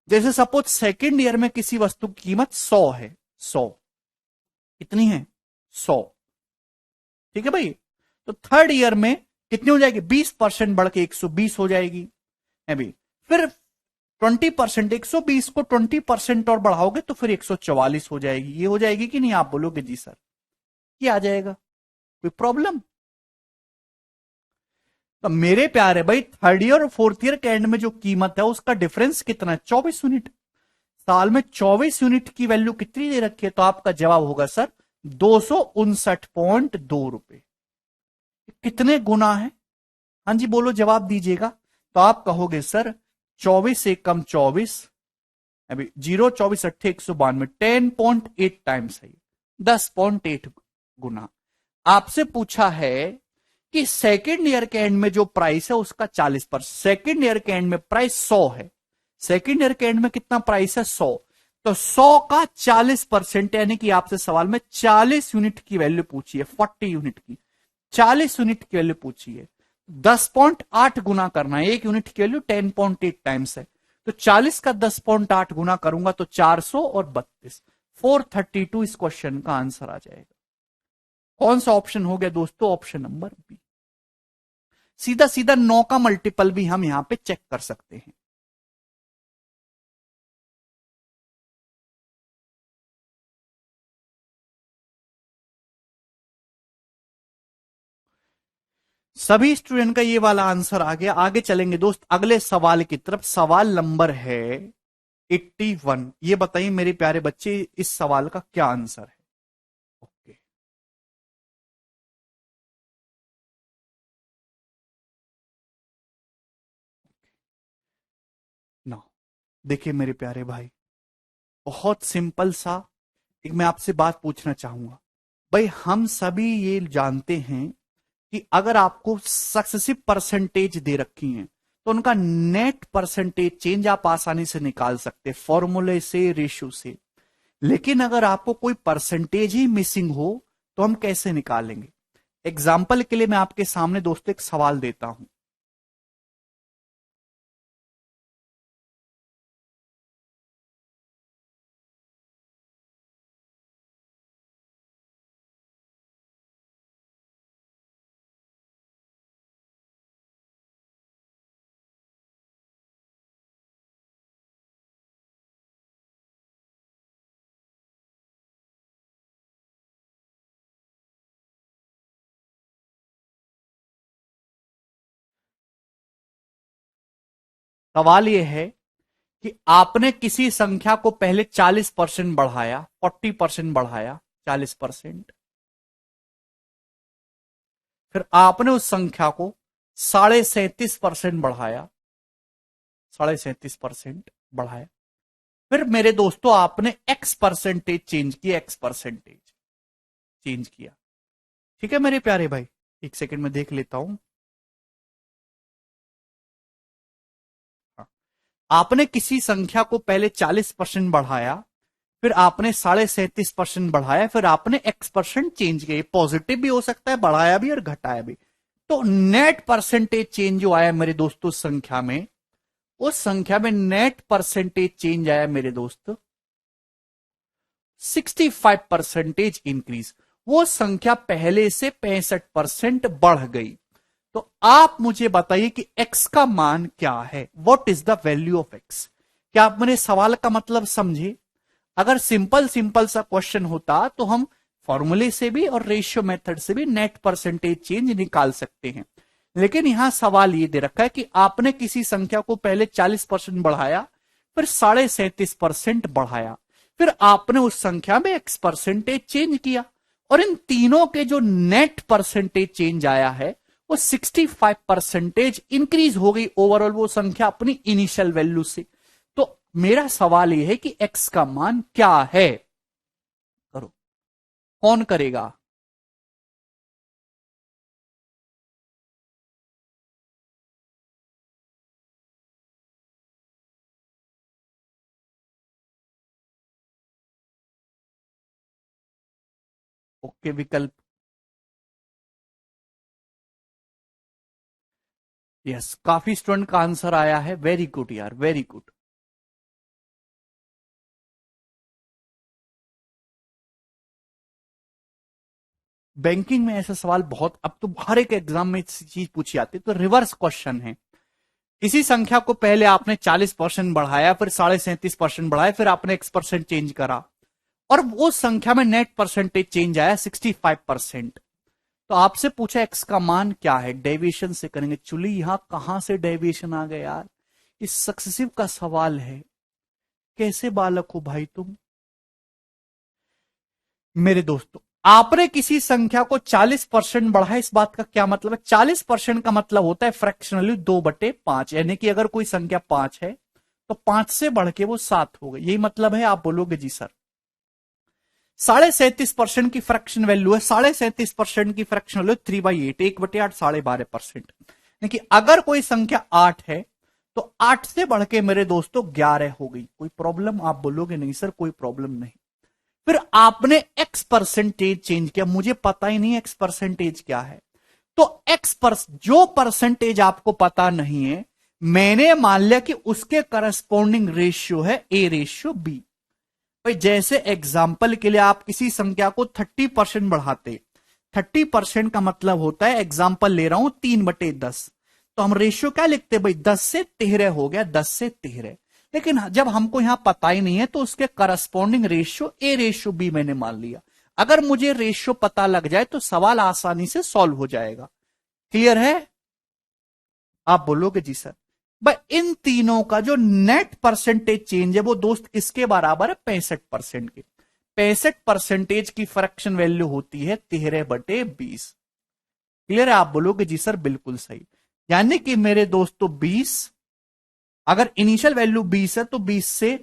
जैसे सपोज सेकंड ईयर में किसी वस्तु की कीमत 100 है, 100 कितनी है, 100, ठीक है भाई। तो थर्ड ईयर में कितनी हो जाएगी, 20% बढ़ के 120 हो जाएगी अभी। फिर 20%, 120 को 20% और बढ़ाओगे तो फिर 144 हो जाएगी। ये हो जाएगी कि नहीं, आप बोलोगे जी सर ये आ जाएगा, कोई प्रॉब्लम। तो मेरे प्यारे भाई थर्ड ईयर और फोर्थ ईयर के एंड में जो कीमत है उसका डिफरेंस कितना है, 24 यूनिट। साल में 24 यूनिट की वैल्यू कितनी दे रखी है, तो आपका जवाब होगा सर 259.2 रुपए। कितने गुना है, हाँ जी बोलो जवाब दीजिएगा। तो आप कहोगे सर 24 से कम 24, अभी 0, 24, 8, 192, 10.8 टाइम्स है, 10.8 गुना। आपसे पूछा है कि सेकेंड ईयर के एंड में जो प्राइस है उसका 40%, सेकेंड ईयर के एंड में प्राइस 100 है, सेकेंड ईयर के एंड में कितना प्राइस है 100, तो 100 का 40%, यानी कि आपसे सवाल में 40 यूनिट की वैल्यू पूछी है, 40 यूनिट की 40 यूनिट की वैल्यू पूछी है। 10.8 गुना करना है, एक यूनिट की वैल्यू 10.8 टाइम्स है, तो 40 का 10.8 गुना करूंगा तो 400 और 32, 432 इस क्वेश्चन का आंसर आ जाएगा। कौन सा ऑप्शन हो गया दोस्तों, ऑप्शन नंबर बी। सीधा सीधा 9 का मल्टीपल भी हम यहां पे चेक कर सकते हैं। सभी स्टूडेंट का ये वाला आंसर आ गया। आगे चलेंगे दोस्त अगले सवाल की तरफ। सवाल नंबर है 81। ये बताइए मेरे प्यारे बच्चे इस सवाल का क्या आंसर है। ओके, ना देखिए मेरे प्यारे भाई, बहुत सिंपल सा एक मैं आपसे बात पूछना चाहूंगा। भाई हम सभी ये जानते हैं कि अगर आपको सक्सेसिव परसेंटेज दे रखी हैं तो उनका नेट परसेंटेज चेंज आप आसानी से निकाल सकते हैं फॉर्मूले से, रेशियो से। लेकिन अगर आपको कोई परसेंटेज ही मिसिंग हो तो हम कैसे निकालेंगे। एग्जाम्पल के लिए मैं आपके सामने दोस्तों एक सवाल देता हूं। सवाल यह है कि आपने किसी संख्या को पहले 40% बढ़ाया, 40% बढ़ाया, 40%, फिर आपने उस संख्या को 37.5% बढ़ाया, 37.5% बढ़ाया, फिर मेरे दोस्तों आपने एक्स परसेंटेज चेंज किया, एक्स परसेंटेज चेंज किया। ठीक है मेरे प्यारे भाई, एक सेकंड में देख लेता हूं। हाँ। आपने किसी संख्या को पहले 40% बढ़ाया, फिर आपने 37.5% बढ़ाया, फिर आपने एक्स परसेंट चेंज किया। पॉजिटिव भी हो सकता है, बढ़ाया भी और घटाया भी। तो नेट परसेंटेज चेंज जो आया मेरे दोस्तों संख्या में, उस संख्या में नेट परसेंटेज चेंज आया मेरे दोस्त 65% इंक्रीज। वो संख्या पहले से 65% बढ़ गई। तो आप मुझे बताइए कि x का मान क्या है, what is the value of x। क्या आप मेरे सवाल का मतलब समझे। अगर सिंपल सिंपल सा क्वेश्चन होता तो हम फॉर्मूले से भी और रेशियो मेथड से भी नेट परसेंटेज चेंज निकाल सकते हैं। लेकिन यहां सवाल ये दे रखा है कि आपने किसी संख्या को पहले 40% बढ़ाया, फिर 37.5% बढ़ाया, फिर आपने उस संख्या में एक्स परसेंटेज चेंज किया, और इन तीनों के जो नेट परसेंटेज चेंज आया है वो 65% इंक्रीज हो गई ओवरऑल वो संख्या अपनी इनिशियल वैल्यू से। तो मेरा सवाल यह है कि x का मान क्या है? करो, कौन करेगा? ओके, विकल्प। यस, काफी स्टूडेंट का आंसर आया है, वेरी गुड यार, वेरी गुड। बैंकिंग में ऐसा सवाल बहुत, अब तो हर एक एग्जाम में चीज पूछी जाती है, तो रिवर्स क्वेश्चन है। किसी संख्या को पहले आपने 40% बढ़ाया, फिर 37.5% बढ़ाया, फिर आपने x% चेंज करा, और वो संख्या में नेट परसेंटेज चेंज आया 65%। तो आपसे पूछा एक्स का मान क्या है, डेविएशन से करेंगे। चुली यहां कहां से डेविएशन आ गया यार? इस सक्सेसिव का सवाल है, कैसे बालक हो भाई तुम? मेरे दोस्तों, आपने किसी संख्या को 40% बढ़ाया, इस बात का क्या मतलब है? 40% का मतलब होता है फ्रैक्शनली 2/5, यानी कि अगर कोई संख्या 5 है तो 5 से बढ़ के वो 7 हो गई, यही मतलब है। आप बोलोगे जी सर 37.5% की फ्रैक्शन वैल्यू है, 37.5% की फ्रैक्शन वैल्यू 3/8, 1/8, 12.5%। देखिए अगर कोई संख्या 8 है तो 8 से बढ़ के मेरे दोस्तों 11 हो गई, कोई प्रॉब्लम? आप बोलोगे नहीं सर कोई प्रॉब्लम नहीं। फिर आपने एक्स परसेंटेज चेंज किया, मुझे पता ही नहीं एक्स परसेंटेज क्या है, तो जो परसेंटेज आपको पता नहीं है, मैंने मान लिया कि उसके करस्पॉन्डिंग रेशियो है ए रेशियो बी। भाई जैसे एग्जाम्पल के लिए आप किसी संख्या को 30% बढ़ाते, 30% का मतलब होता है, एग्जाम्पल ले रहा हूं, 3/10, तो हम रेशियो क्या लिखते हैं भाई? 10 से 13 हो गया, 10 से 13। लेकिन जब हमको यहां पता ही नहीं है तो उसके corresponding ratio A ratio B मैंने मान लिया। अगर मुझे रेशियो पता लग जाए तो सवाल आसानी से सॉल्व हो जाएगा। क्लियर है? आप बोलोगे जी सर। भाई इन तीनों का जो नेट परसेंटेज चेंज है वो दोस्त किसके बराबर है? 65% के। 65% की फ्रैक्शन वैल्यू होती है 13/20। क्लियर है? आप बोलोगे जी सर बिल्कुल सही। यानी कि मेरे दोस्तों 20, अगर इनिशियल वैल्यू 20 है तो 20 से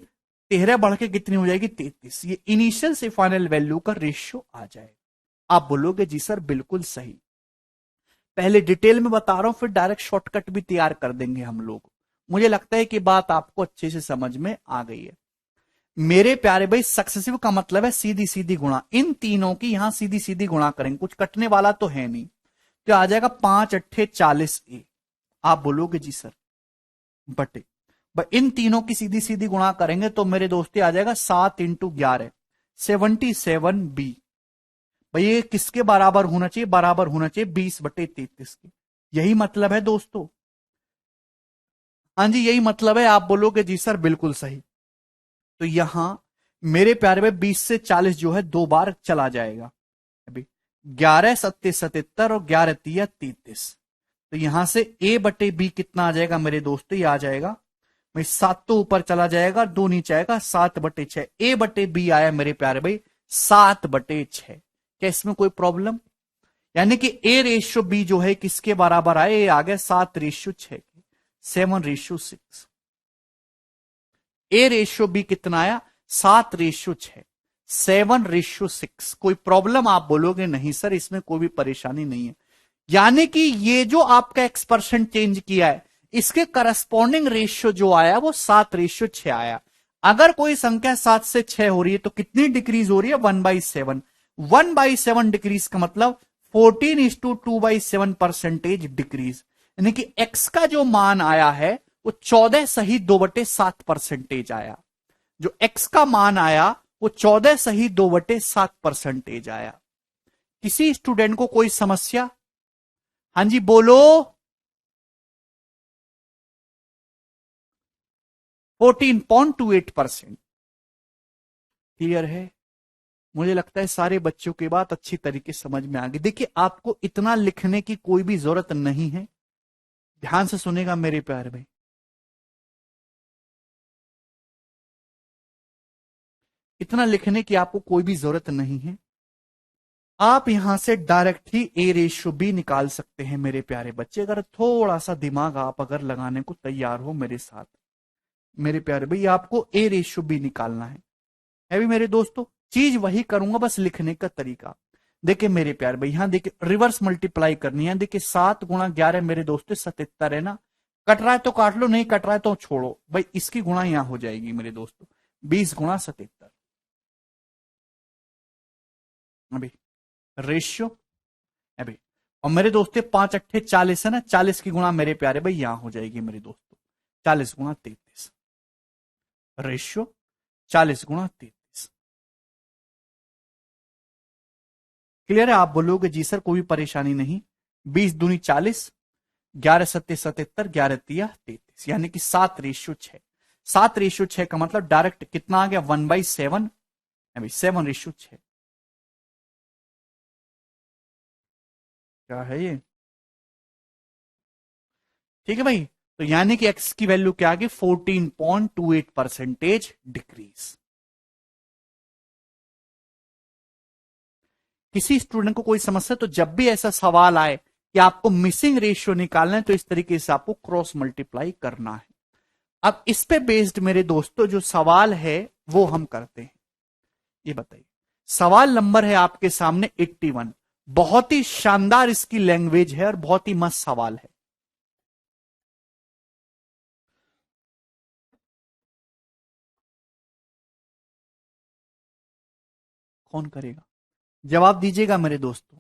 13 बढ़ के कितनी हो जाएगी? 33। ये इनिशियल से फाइनल वैल्यू का रेशियो आ जाएगा। आप बोलोगे जी सर बिल्कुल सही। पहले डिटेल में बता रहा हूं, फिर डायरेक्ट शॉर्टकट भी तैयार कर देंगे हम लोग। मुझे लगता है कि बात आपको अच्छे से समझ में आ गई है। मेरे प्यारे भाई, सक्सेसिव का मतलब है सीधी सीधी गुणा, इन तीनों की यहां सीधी सीधी गुणा करेंगे, कुछ कटने वाला तो है नहीं। तो आ जाएगा 5 × 8 = 40 ए। आप बोलोगे जी सर बटे, इन तीनों की सीधी सीधी गुणा करेंगे तो मेरे दोस्ती आ जाएगा 7 × 11, 77 बी। भाई ये किसके बराबर होना चाहिए? बराबर होना चाहिए 20/33 के। यही मतलब है दोस्तों। हाँ जी, यही मतलब है। आप बोलोगे जी सर बिल्कुल सही। तो यहां मेरे प्यारे में 20 से 40 जो है 2 बार चला जाएगा। अभी 11 × 7 = 77 और 11 × 3 = 33। तो यहां से A/B कितना आ जाएगा मेरे दोस्तों? ये आ जाएगा भाई 7 तो ऊपर चला जाएगा, 2 नीचे आएगा, 7/6। A/B आया मेरे प्यारे भाई 7/6। क्या इसमें कोई प्रॉब्लम? यानी कि A रेशियो B जो है किसके बराबर आए? ये आ गया 7/6, 7/6। A रेशियो B कितना आया? 7/6, 7/6। कोई प्रॉब्लम? आप बोलोगे नहीं सर इसमें कोई भी परेशानी नहीं है। यानी कि ये जो आपका x% चेंज किया है, इसके करस्पॉन्डिंग रेशियो जो आया वो 7/6 आया। अगर कोई संख्या 7 से 6 हो रही है तो कितनी डिक्रीज हो रही है? 1/7। 1/7 डिक्रीज का मतलब 14:2/7% डिक्रीज। यानी कि x का जो मान आया है वो 14 सही 2/7% आया। जो x का मान आया वो 14 सही 2/7% आया। किसी स्टूडेंट को कोई समस्या? हाँ जी बोलो। 14.28%। क्लियर है? मुझे लगता है सारे बच्चों की बात अच्छी तरीके से समझ में आ गई। देखिए आपको इतना लिखने की कोई भी जरूरत नहीं है, ध्यान से सुनेगा मेरे प्यारे भाई। इतना लिखने की आपको कोई भी जरूरत नहीं है। आप यहां से डायरेक्ट ही ए रेशियो बी निकाल सकते हैं मेरे प्यारे बच्चे, अगर थोड़ा सा दिमाग आप अगर लगाने को तैयार हो मेरे साथ। मेरे प्यारे भाई आपको ए रेशियो बी निकालना है भी मेरे दोस्तों। चीज वही करूंगा, बस लिखने का तरीका। देखिए मेरे प्यारे भाई, यहां देखिए रिवर्स मल्टीप्लाई करनी है। देखिए 7 × 11 मेरे दोस्तों 77 है ना। कट रहा है तो काट लो, नहीं कट रहा है तो छोड़ो भाई। इसकी गुणा यहां हो जाएगी मेरे दोस्तों, 20 × 77। अभी रेशियो अभी, और मेरे दोस्तों 5 × 8 = 40 है ना। 40 की गुणा मेरे प्यारे भाई यहां हो जाएगी मेरे दोस्तों, 40 × 33 रेशियो, 40 × 33। क्लियर है? आप बोलोगे जी सर कोई परेशानी नहीं। 20 दूनी 40, 11 × 7 = 77, 11 × 3 = 33, यानी कि 7/6। 7/6 का मतलब डायरेक्ट कितना आ गया, 1/7। अभी 7/6 क्या है ये? ठीक है भाई। तो यानी कि एक्स की वैल्यू क्या आ गई, 14.28% डिक्रीज। किसी स्टूडेंट को कोई समस्या, तो जब भी ऐसा सवाल आए कि आपको मिसिंग रेशियो निकालना है, तो इस तरीके से आपको क्रॉस मल्टीप्लाई करना है। अब इस पे बेस्ड मेरे दोस्तों जो सवाल है वो हम करते हैं। ये बताइए, सवाल नंबर है आपके सामने 81। बहुत ही शानदार इसकी लैंग्वेज है और बहुत ही मस्त सवाल है। कौन करेगा? जवाब दीजिएगा मेरे दोस्तों।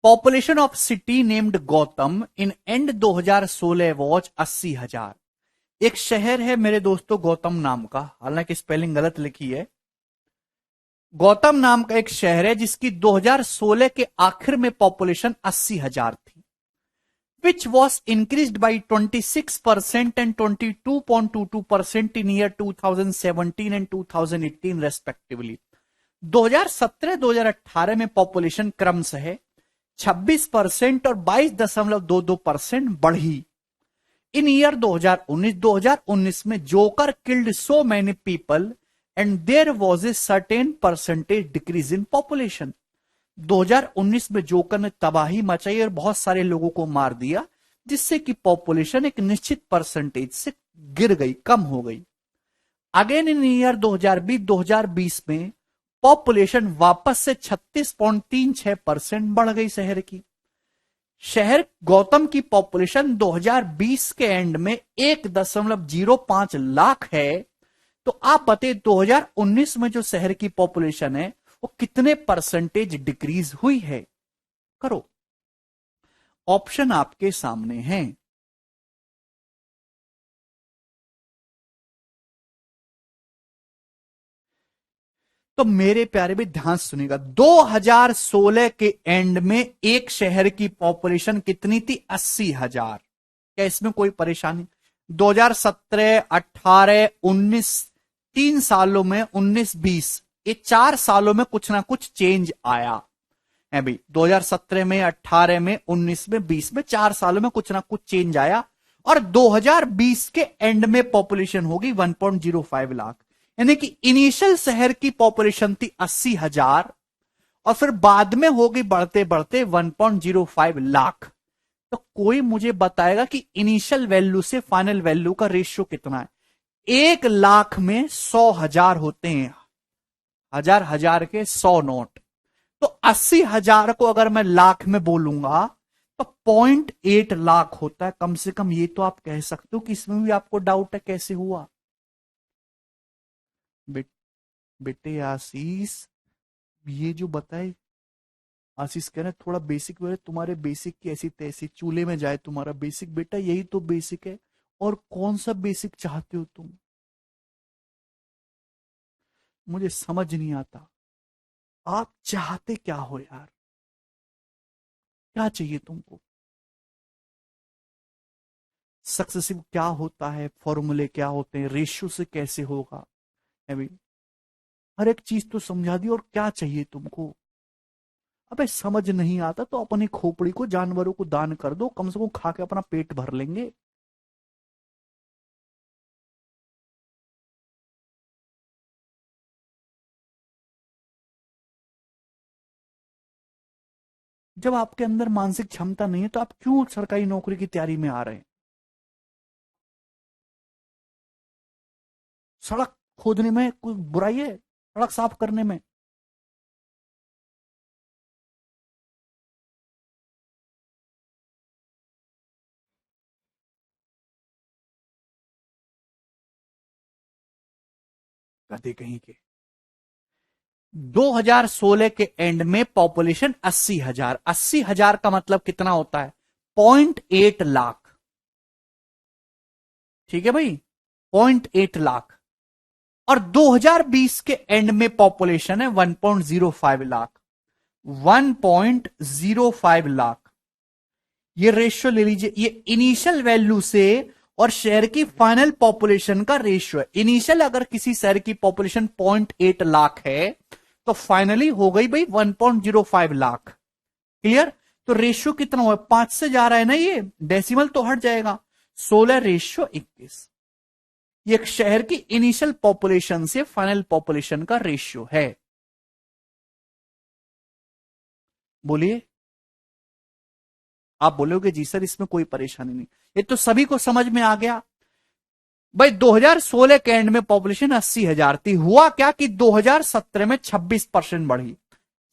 Population of city named Gautam in and 2016 watch 80,000। एक शहर है मेरे दोस्तों गौतम नाम का, हालांकि स्पेलिंग गलत लिखी है। गौतम नाम का एक शहर है जिसकी 2016 के आखिर में पॉपुलेशन 80,000 थी, which was increased by 26% and 22.22% in year 2017 and 2018 respectively। 2017-2018 में पॉपुलेशन क्रमशः 26% और 22.22% बढ़ी। इन ईयर 2019 में joker killed so many people and there was a certain percentage decrease in population. 2019 में जोकर ने तबाही मचाई और बहुत सारे लोगों को मार दिया, जिससे कि पॉपुलेशन एक निश्चित परसेंटेज से गिर गई, कम हो गई। अगेन इन ईयर 2020 में पॉपुलेशन वापस से 36.36% बढ़ गई शहर की। शहर गौतम की पॉपुलेशन 2020 के एंड में 1.05 लाख है। तो आप बताइए 2019 में जो शहर की पॉपुलेशन है वो कितने परसेंटेज डिक्रीज हुई है? करो, ऑप्शन आपके सामने हैं। तो मेरे प्यारे भी ध्यान से सुनिएगा, 2016 के एंड में एक शहर की पॉपुलेशन कितनी थी, 80,000। क्या इसमें कोई परेशानी? 2017, 18, 19, 3 सालों में 19-20, ये 4 सालों में कुछ ना कुछ चेंज आया है भाई। 2017 में, 18 में, 19 में, 20 में, 4 सालों में कुछ ना कुछ चेंज आया। और 2020 के एंड में पॉपुलेशन होगी 1.05 लाख। यानी कि इनिशियल शहर की पॉपुलेशन थी 80,000 और फिर बाद में होगी बढ़ते बढ़ते 1.05 लाख। तो कोई मुझे बताएगा कि इनिशियल वैल्यू से फाइनल वैल्यू का रेशियो कितना है? 1 लाख में 100,000 होते हैं, हजार हजार के 100 नोट। तो 80,000 को अगर मैं लाख में बोलूंगा तो 0.8 लाख होता है। कम से कम ये तो आप कह सकते हो कि इसमें भी आपको डाउट है कैसे हुआ। बे, बेटे आशीष, ये जो बताए, आशीष कह रहे हैं, थोड़ा बेसिक बोले, तुम्हारे बेसिक की ऐसी तैसी चूल्हे में जाए तुम्हारा बेसिक। बेटा यही तो बेसिक है, और कौन सा बेसिक चाहते हो तुम? मुझे समझ नहीं आता आप चाहते क्या हो यार, क्या चाहिए तुमको? सक्सेसिव क्या होता है, फॉर्मूले क्या होते हैं, रेशियो से कैसे होगा, है भाई। हर एक चीज तो समझा दी, और क्या चाहिए तुमको? अबे समझ नहीं आता तो अपनी खोपड़ी को जानवरों को दान कर दो, कम से कम खा के अपना पेट भर लेंगे। जब आपके अंदर मानसिक क्षमता नहीं है तो आप क्यों सरकारी नौकरी की तैयारी में आ रहे हैं? सड़क खोदने में कोई बुराई है? सड़क साफ करने में? गधे कहीं के। 2016 के एंड में पॉपुलेशन 80,000। 80,000 का मतलब कितना होता है? 0.8 लाख। ठीक है भाई, 0.8 लाख। और 2020 के एंड में पॉपुलेशन है 1.05 लाख। 1.05 लाख। ये रेशियो ले लीजिए, ये इनिशियल वैल्यू से और शहर की फाइनल पॉपुलेशन का रेशियो है। इनिशियल अगर किसी शहर की पॉपुलेशन 0.8 लाख है तो फाइनली हो गई भाई 1.05 लाख। क्लियर? तो रेशियो कितना हुआ? 5 से जा रहा है ना, ये डेसिमल तो हट जाएगा। 16:21। ये एक शहर की इनिशियल पॉपुलेशन से फाइनल पॉपुलेशन का रेशियो है। बोलिए। आप बोलोगे जी सर इसमें कोई परेशानी नहीं, ये तो सभी को समझ में आ गया। भाई 2016 के एंड में पॉपुलेशन 80,000 थी। हुआ क्या कि 2017 में 26% बढ़ी।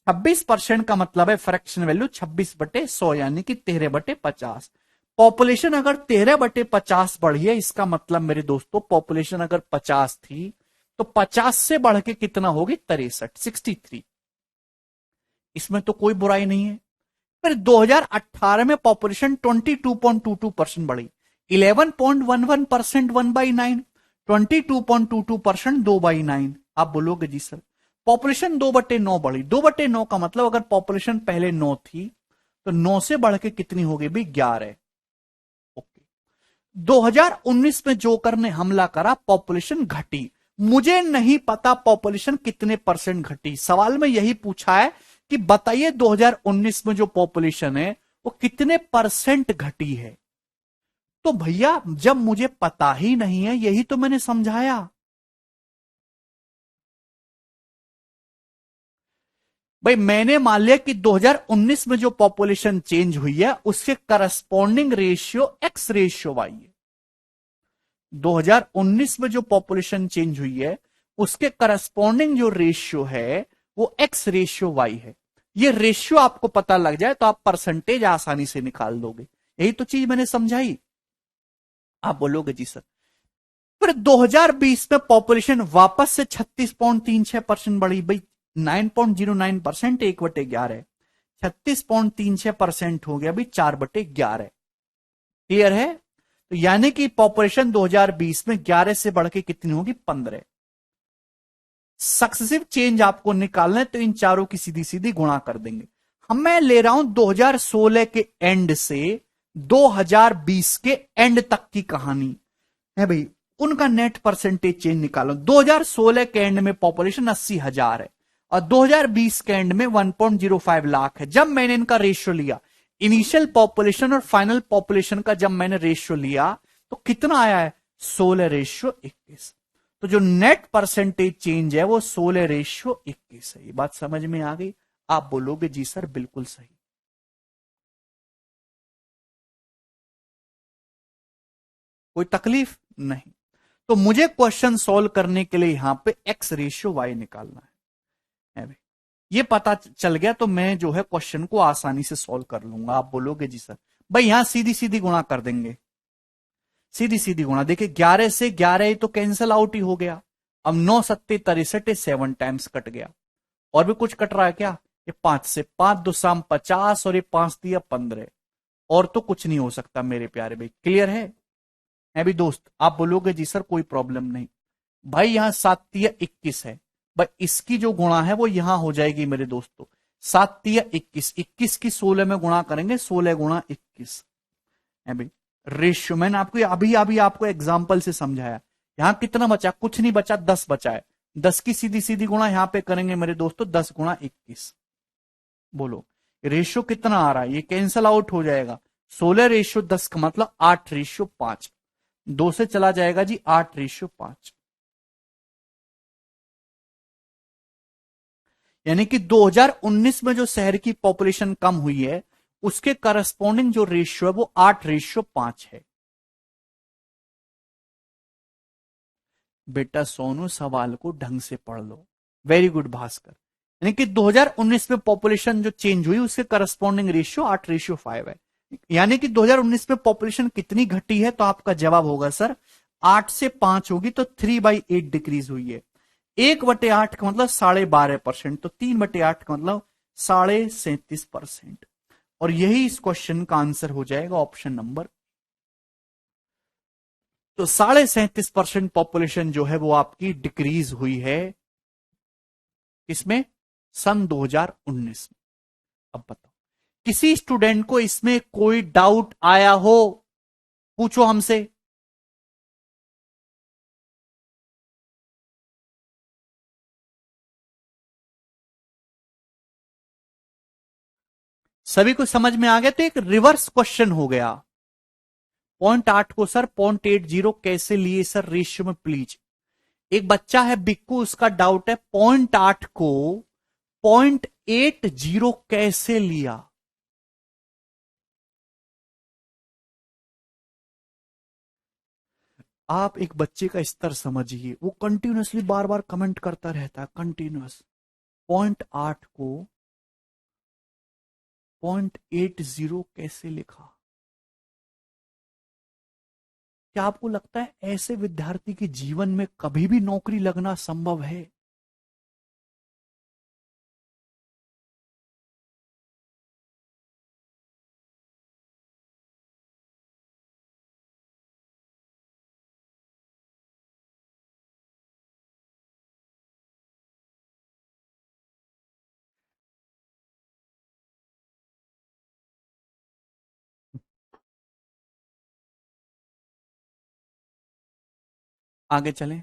26% का मतलब है फ्रैक्शन वैल्यू 26/100 यानी कि 13/50। पॉपुलेशन अगर 13/50 बढ़ी है, इसका मतलब मेरे दोस्तों पॉपुलेशन अगर 50 थी तो 50 से बढ़ के कितना होगी? 63। इसमें तो कोई बुराई नहीं है। फिर 2018 में पॉपुलेशन 22.22% बढ़ी। 11.11% 1/9। 22.22% 2/9। आप बोलोगे जी सर पॉपुलेशन 2/9 बढ़ी। 2/9 का मतलब अगर पॉपुलेशन पहले 9 थी तो 9 से बढ़ के कितनी हो गई भाई? 11। ओके। 2019 में जोकर ने हमला करा, पॉपुलेशन घटी। मुझे नहीं पता पॉपुलेशन कितने परसेंट घटी। सवाल में यही पूछा है कि बताइए 2019 में जो पॉपुलेशन है वो कितने परसेंट घटी है। तो भैया जब मुझे पता ही नहीं है, यही तो मैंने समझाया। भाई मैंने मान लिया कि 2019 में जो पॉपुलेशन चेंज हुई है उसके corresponding ratio X ratio Y है। 2019 में जो पॉपुलेशन चेंज हुई है उसके करस्पॉन्डिंग जो रेशियो है वो एक्स रेशियो वाई है। ये रेशियो आपको पता लग जाए तो आप परसेंटेज आसानी से निकाल दोगे। यही तो चीज मैंने समझाई। आप बोलोगे जी सर। फिर 2020 में पॉपुलेशन वापस से 36.36% बढ़ी। भाई 9.09% 1/11। 36.36% हो गया भाई 4/11। क्लियर है? तो यानी कि पॉपुलेशन 2020 में 11 से बढ़ के कितनी होगी? 15। सक्सेसिव चेंज आपको निकालना है तो इन चारों की सीधी सीधी गुणा कर देंगे। हम मैं ले रहा हूं 2016 के एंड से 2020 के एंड तक की कहानी है भाई। उनका नेट परसेंटेज चेंज निकालो। 2016 के एंड में पॉपुलेशन 80,000 है और 2020 के एंड में 1.05 लाख है। जब मैंने इनका रेशियो लिया, इनिशियल पॉपुलेशन और फाइनल पॉपुलेशन का जब मैंने रेशियो लिया तो कितना आया है? 16:21। तो जो नेट परसेंटेज चेंज है वो 16:21 है। ये बात समझ में आ गई? आप बोलोगे जी सर बिल्कुल सही। कोई तकलीफ नहीं। तो मुझे क्वेश्चन सॉल्व करने के लिए यहां पे एक्स रेशियो वाई निकालना है भाई। ये पता चल गया तो मैं जो है क्वेश्चन को आसानी से सॉल्व कर लूंगा। आप बोलोगे जी सर भाई यहां सीधी सीधी गुणा कर देंगे। सीधी सीधी गुणा देखिए, 11 से 11 तो कैंसल आउट ही हो गया। अब 9 सत्ते 63 7 टाइम्स कट गया। और भी कुछ कट रहा है क्या? ये 5 से 5 दो शाम 50 और ये 5 दिया 15। और तो कुछ नहीं हो सकता मेरे प्यारे भाई। क्लियर है भी दोस्त? आप बोलोगे जी सर कोई प्रॉब्लम नहीं। भाई यहां 7 तिया 21 है। भाई इसकी जो गुणा है वो यहां हो जाएगी मेरे दोस्तों। 7 तिया 21। 21 की 16 में गुणा करेंगे। 16 × 21 है भाई रेशियो। मैंने आपको अभी अभी आपको एग्जाम्पल से समझाया। यहां कितना बचा? कुछ नहीं बचा, 10 बचा है। 10 की सीधी सीधी गुणा यहां पे करेंगे मेरे दोस्तों। 10 × 21। बोलो रेशियो कितना आ रहा है? ये कैंसल आउट हो जाएगा। 16:10 का मतलब 8:5। 2 से चला जाएगा जी 8:5। यानी कि 2019 में जो शहर की पॉपुलेशन कम हुई है उसके करस्पॉन्डिंग जो रेशियो है वो 8:5 है। बेटा सोनू सवाल को ढंग से पढ़ लो। Very good Bhaskar. यानी कि 2019 में पॉपुलेशन जो चेंज हुई उसके करस्पॉन्डिंग रेशियो 8:5 है। यानी कि 2019 में पॉपुलेशन कितनी घटी है, तो आपका जवाब होगा सर 8 से 5 होगी, तो 3/8 डिक्रीज हुई है। 1/8 का मतलब 12.5%, तो 3/8 का मतलब 37.5%। और यही इस क्वेश्चन का आंसर हो जाएगा ऑप्शन नंबर। तो 37.5% पॉपुलेशन जो है वो आपकी डिक्रीज हुई है इसमें सन 2019 में। अब बताओ किसी स्टूडेंट को इसमें कोई डाउट आया हो, पूछो हमसे। सभी को समझ में आ गया? तो एक रिवर्स क्वेश्चन हो गया। 0.8 को सर 0.80 कैसे लिए सर रेशियो में, प्लीज। एक बच्चा है बिक्कू, उसका डाउट है 0.8 को 0.80 कैसे लिया। आप एक बच्चे का स्तर समझिए, वो कंटिन्यूसली बार बार कमेंट करता रहता है, कंटिन्यूस। 0.8 को 0.80 कैसे लिखा। क्या आपको लगता है ऐसे विद्यार्थी के जीवन में कभी भी नौकरी लगना संभव है? आगे चलें।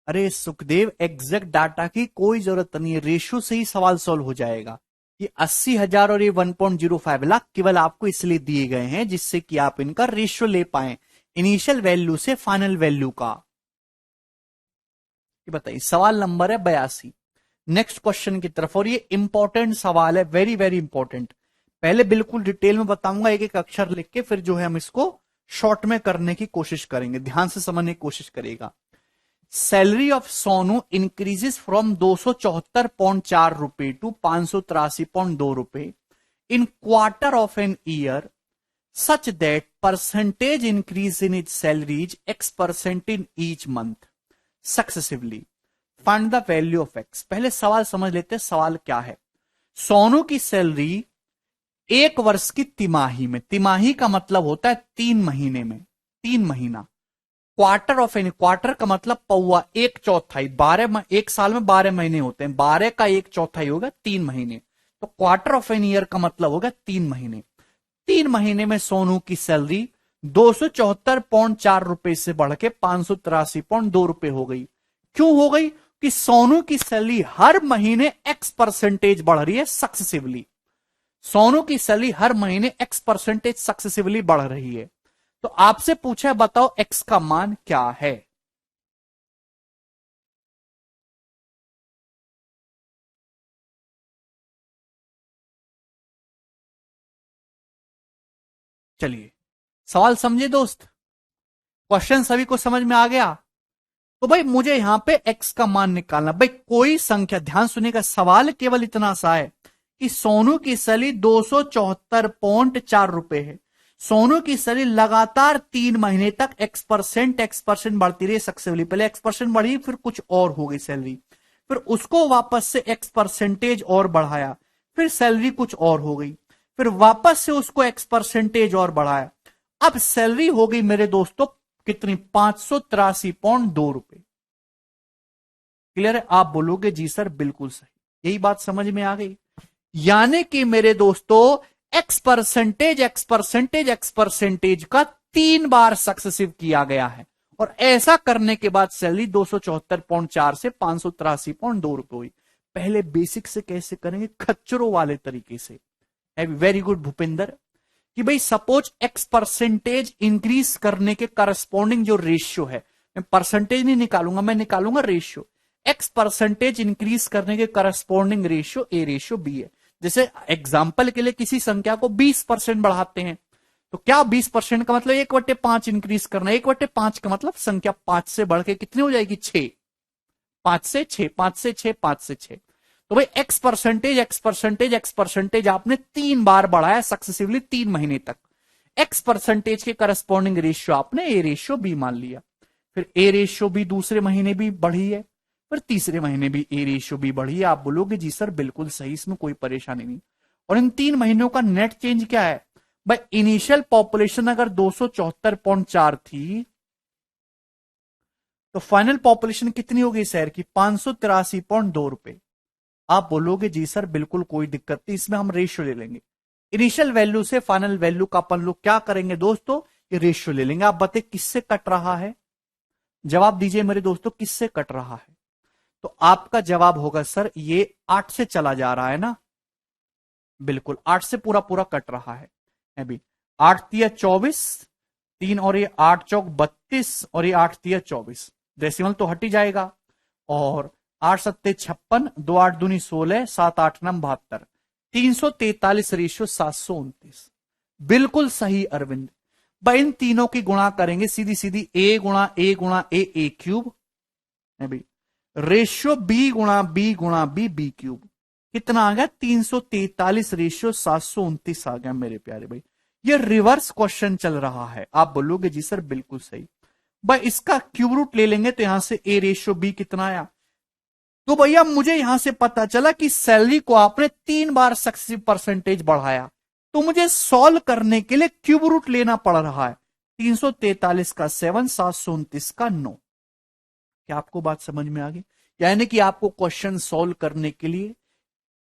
अरे सुखदेव, एग्जैक्ट डाटा की कोई जरूरत नहीं है, रेशियो से ही सवाल सॉल्व हो जाएगा। ये 80,000 और ये 1.05 लाख केवल आपको इसलिए दिए गए हैं जिससे कि आप इनका रेशियो ले पाए, इनिशियल वैल्यू से फाइनल वैल्यू का। ये बताइए, सवाल नंबर है 82। नेक्स्ट क्वेश्चन की तरफ, और ये इंपॉर्टेंट सवाल है, वेरी वेरी इंपॉर्टेंट। पहले बिल्कुल डिटेल में बताऊंगा, एक एक अक्षर लिख के, फिर जो है हम इसको शॉर्ट में करने की कोशिश करेंगे, ध्यान से समझने की कोशिश करेगा। Salary of Sonu increases from 274.4 रुपए टू 583.2 रुपए in quarter of an year such that percentage increase in its salary is X% in each month successively. Find the value of X. पहले सवाल समझ लेते हैं, सवाल क्या है। सोनू की सैलरी एक वर्ष की तिमाही में, तिमाही का मतलब होता है 3 महीने में, 3 महीना। क्वार्टर ऑफ एनी, क्वार्टर का मतलब पौवा, एक चौथाई, 12, एक साल में 12 महीने होते हैं, 12 का एक चौथाई होगा 3 महीने, तो क्वार्टर ऑफ एन ईयर का मतलब होगा 3 महीने। 3 महीने में सोनू की सैलरी 274.4 रुपए से बढ़ के 583.2 रुपए हो गई। क्यों हो गई? कि सोनू की सैलरी हर महीने X% बढ़ रही है सक्सेसिवली। सोनू की सैलरी हर महीने X% सक्सेसिवली बढ़ रही है। तो आपसे पूछा है, बताओ X का मान क्या है। चलिए, सवाल समझे दोस्त, क्वेश्चन सभी को समझ में आ गया? तो भाई मुझे यहां पे X का मान निकालना। भाई कोई संख्या, ध्यान सुनिएगा, सवाल केवल इतना सा है कि सोनू की सैलरी 274.4 रुपए है। सोनू की सैलरी लगातार 3 महीने तक X% बढ़ती रही सक्सेसफुली। पहले X% बढ़ी, फिर कुछ और हो गई सैलरी, फिर उसको वापस से X% और बढ़ाया, फिर सैलरी कुछ और हो गई, फिर वापस से उसको X% और बढ़ाया। अब सैलरी हो गई मेरे दोस्तों कितनी? 583.2 रुपए। क्लियर है? आप बोलोगे जी सर बिल्कुल सही, यही बात समझ में आ गई। यानी कि मेरे दोस्तों X% का 3 बार सक्सेसिव किया गया है, और ऐसा करने के बाद सैलरी 274.4 से 583.2 रुपए हुई। पहले बेसिक से कैसे करेंगे? खच्चरों वाले तरीके से। Very good Bhupinder. कि भाई सपोज एक्स परसेंटेज इंक्रीज करने के करस्पॉन्डिंग जो रेशियो है, मैं परसेंटेज नहीं निकालूंगा, मैं निकालूंगा रेशियो। एक्स परसेंटेज इंक्रीज करने के corresponding ratio A ratio B है। जैसे एग्जाम्पल के लिए किसी संख्या को 20% बढ़ाते हैं, तो क्या 20% का मतलब 1/5 इंक्रीज करना, 1/5 का मतलब संख्या 5 से बढ़ के कितनी हो जाएगी, 6। 5 से 6, 5 से 6, 5 से 6। तो भाई x percentage x percentage x percentage आपने 3 बार बढ़ाया सक्सेसिवली 3 महीने तक। एक्स परसेंटेज के करस्पॉन्डिंग रेशियो आपने ए रेशियो बी मान लिया। फिर ए रेशियो बी दूसरे महीने भी बढ़ी है, फिर तीसरे महीने भी ए रेशियो बी बढ़ी है। आप बोलोगे जी सर बिल्कुल सही, इसमें कोई परेशानी नहीं। और इन 3 महीनों का नेट चेंज क्या है भाई? इनिशियल पॉपुलेशन अगर 274.4 थी, तो फाइनल पॉपुलेशन कितनी हो गई शहर की? 583.2 रुपए। आप बोलोगे जी सर बिल्कुल कोई दिक्कत नहीं, इसमें हम रेशियो ले लेंगे। इनिशियल वैल्यू से फाइनल वैल्यू का अपन लोग क्या करेंगे दोस्तों? ये रेशियो ले लेंगे। आप बताइए किससे कट रहा है? जवाब दीजिए मेरे दोस्तों, किससे कट रहा है? तो आपका जवाब होगा सर ये 8 से चला जा रहा है ना। बिल्कुल 8 से पूरा पूरा कट रहा है अभी। 8 तिया 24, 3 और ये 8 चौक 32 और ये 8 तिया 24, डेसिमल तो हट ही जाएगा। और 8 सत्ते 56, 2 8 दूनी 16, 7 8 नम 72, 343 रेशियो 729। बिल्कुल सही अरविंद। भाई इन तीनों की गुणा करेंगे सीधी सीधी, ए गुणा ए गुणा ए क्यूब है भाई, रेशियो बी गुणा बी गुणा बी बी क्यूब। कितना आ गया? 343 रेशियो 729 आ गया मेरे प्यारे भाई। ये रिवर्स क्वेश्चन चल रहा है। आप बोलोगे जी सर बिल्कुल सही। भाई इसका क्यूब रूट ले लेंगे तो यहां से ए रेशियो बी कितना आया? तो भैया मुझे यहां से पता चला कि सैलरी को आपने 3 बार सक्सेसिव परसेंटेज बढ़ाया, तो मुझे सॉल्व करने के लिए क्यूब रूट लेना पड़ रहा है। 343 का 7, 729 का 9। क्या आपको बात समझ में आ गई? यानी कि आपको क्वेश्चन सॉल्व करने के लिए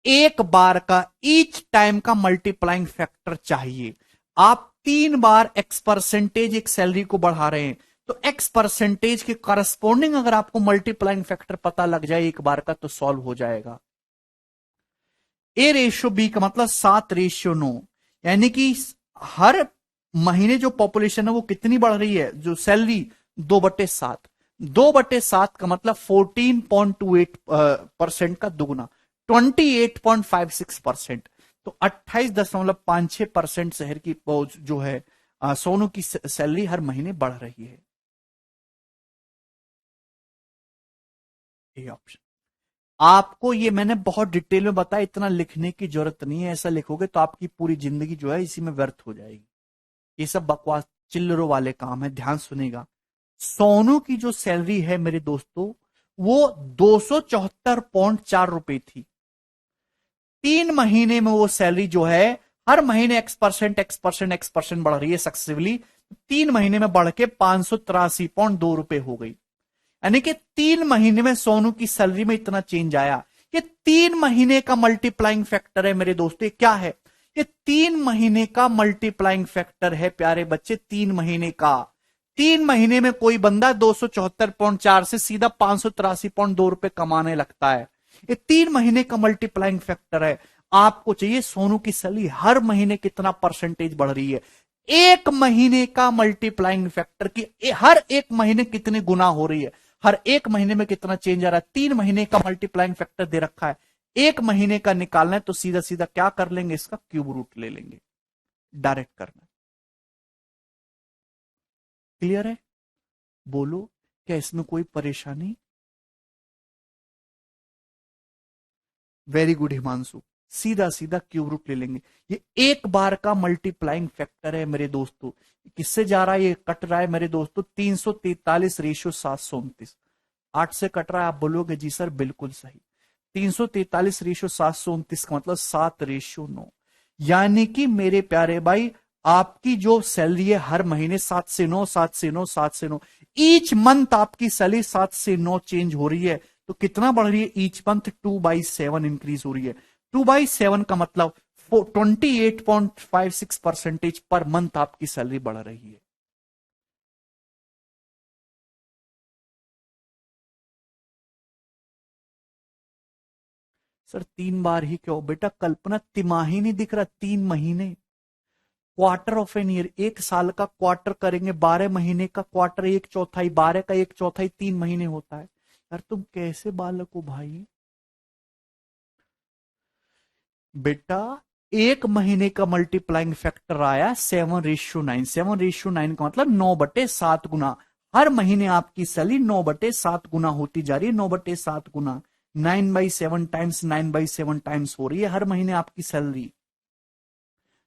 एक बार का ईच टाइम का मल्टीप्लाइंग फैक्टर चाहिए। आप 3 बार एक्स परसेंटेज एक सैलरी को बढ़ा रहे हैं, तो एक्स परसेंटेज के करस्पॉन्डिंग अगर आपको मल्टीप्लाइंग फैक्टर पता लग जाए एक बार का, तो सॉल्व हो जाएगा। ए रेशियो बी का मतलब 7:9, यानी कि हर महीने जो पॉपुलेशन है वो कितनी बढ़ रही है, जो सैलरी 2/7। 2/7 का मतलब 14.28% का दुगना, 28.56%। तो 28.56% शहर की जो है सोनू की सैलरी हर महीने बढ़ रही है। ये ऑप्शन आपको, ये मैंने बहुत डिटेल में बताया, इतना लिखने की जरूरत नहीं है। ऐसा लिखोगे तो आपकी पूरी जिंदगी जो है इसी में व्यर्थ हो जाएगी। ये सब बकवास चिल्लरों वाले काम है। ध्यान सुनेगा, सोनू की जो सैलरी है मेरे दोस्तों वो 274.4 रुपए थी। 3 महीने में वो सैलरी जो है हर महीने एक्स परसेंट बढ़ रही है सक्सेसिवली। 3 महीने में बढ़ के 583.2 रुपए हो गई। यानी कि 3 महीने में सोनू की सैलरी में इतना चेंज आया। ये 3 महीने का मल्टीप्लाइंग फैक्टर है मेरे दोस्तों। क्या है ये? 3 महीने का मल्टीप्लाइंग फैक्टर है प्यारे बच्चे, 3 महीने का। 3 महीने में कोई बंदा 274.4 से सीधा 583.2 रुपए कमाने लगता है। ये 3 महीने का मल्टीप्लाइंग फैक्टर है। आपको चाहिए सोनू की सैलरी हर महीने कितना परसेंटेज बढ़ रही है। 1 महीने का मल्टीप्लाइंग फैक्टर की हर 1 महीने कितनी गुना हो रही है, हर 1 महीने में कितना चेंज आ रहा है। 3 महीने का मल्टीप्लाइंग फैक्टर दे रखा है, 1 महीने का निकालना है, तो सीधा सीधा क्या कर लेंगे, इसका क्यूब रूट ले लेंगे, डायरेक्ट करना। क्लियर है? बोलो, क्या इसमें कोई परेशानी? Very good Himanshu. सीधा सीधा क्यूब रूट ले लेंगे। ये एक बार का मल्टीप्लाइंग फैक्टर है मेरे दोस्तों। किससे जा रहा है? ये कट रहा है मेरे दोस्तों 343 रेशियो 729। 8 से कट रहा है। आप बोलोगे जी सर बिल्कुल सही। 343 रेशियो 729 का मतलब 7:9। यानी कि मेरे प्यारे भाई आपकी जो सैलरी है हर महीने 7 से 9, 7 से 9, 7 से 9, ईच मंथ आपकी सैलरी 7 से 9 चेंज हो रही है। तो कितना बढ़ रही है ईच मंथ? 2/7 इंक्रीज हो रही है। 2/7 का मतलब 28.56% पर मंथ आपकी सैलरी बढ़ रही है। सर 3 बार ही क्यों? बेटा कल्पना, तिमाही नहीं दिख रहा, 3 महीने। क्वार्टर ऑफ एन ईयर, 1 साल का क्वार्टर करेंगे, 12 महीने का क्वार्टर 1/4, 12 का 1/4 3 महीने होता है। यार तुम कैसे बालक हो भाई? बेटा 1 महीने का मल्टीप्लाइंग फैक्टर आया 7:9। 7:9 का मतलब 9/7 गुना। हर महीने आपकी सैलरी 9/7 गुना होती जा रही है। 9/7 गुना 9/7 टाइम्स 9/7 टाइम्स हो रही है हर महीने आपकी सैलरी।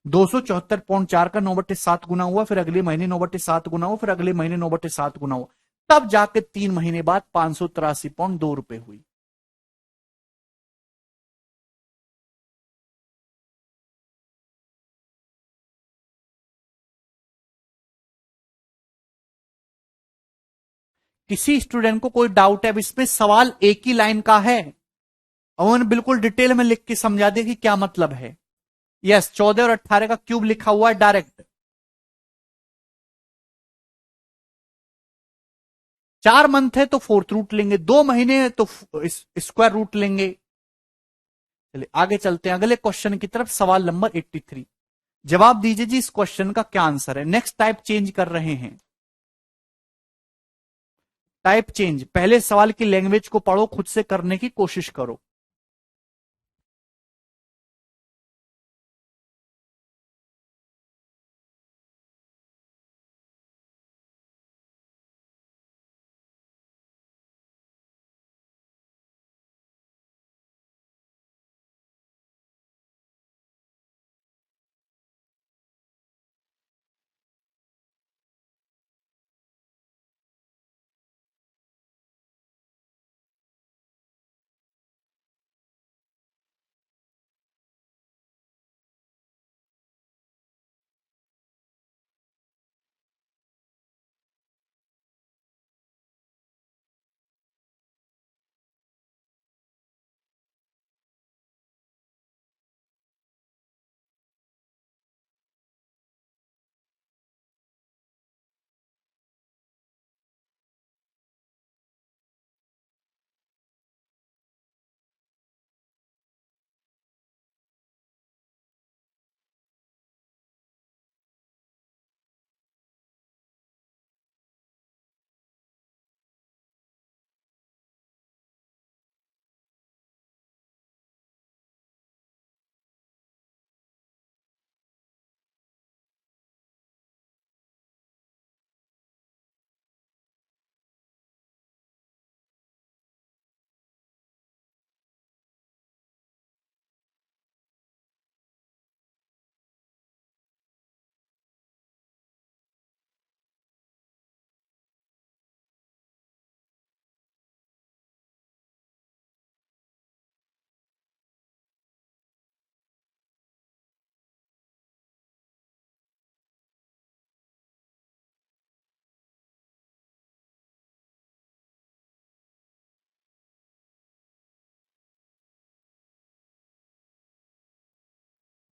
274.4 का 9/7 गुना हुआ, फिर अगले महीने 9/7 गुना हुआ, फिर अगले महीने 9/7 गुना हुआ, तब जाके 3 महीने बाद 583.2 रुपए हुई। किसी स्टूडेंट को कोई डाउट है अब इसमें? सवाल एक ही लाइन का है, अवन बिल्कुल डिटेल में लिख के समझा दे कि क्या मतलब है। यस, 14 और 18 का क्यूब लिखा हुआ है डायरेक्ट। 4 मंथ है तो फोर्थ रूट लेंगे, 2 महीने है तो स्क्वायर रूट लेंगे। चलिए आगे चलते हैं अगले क्वेश्चन की तरफ। सवाल नंबर 83, जवाब दीजिए जी इस क्वेश्चन का क्या आंसर है। नेक्स्ट टाइप चेंज कर रहे हैं। टाइप चेंज, पहले सवाल की लैंग्वेज को पढ़ो, खुद से करने की कोशिश करो।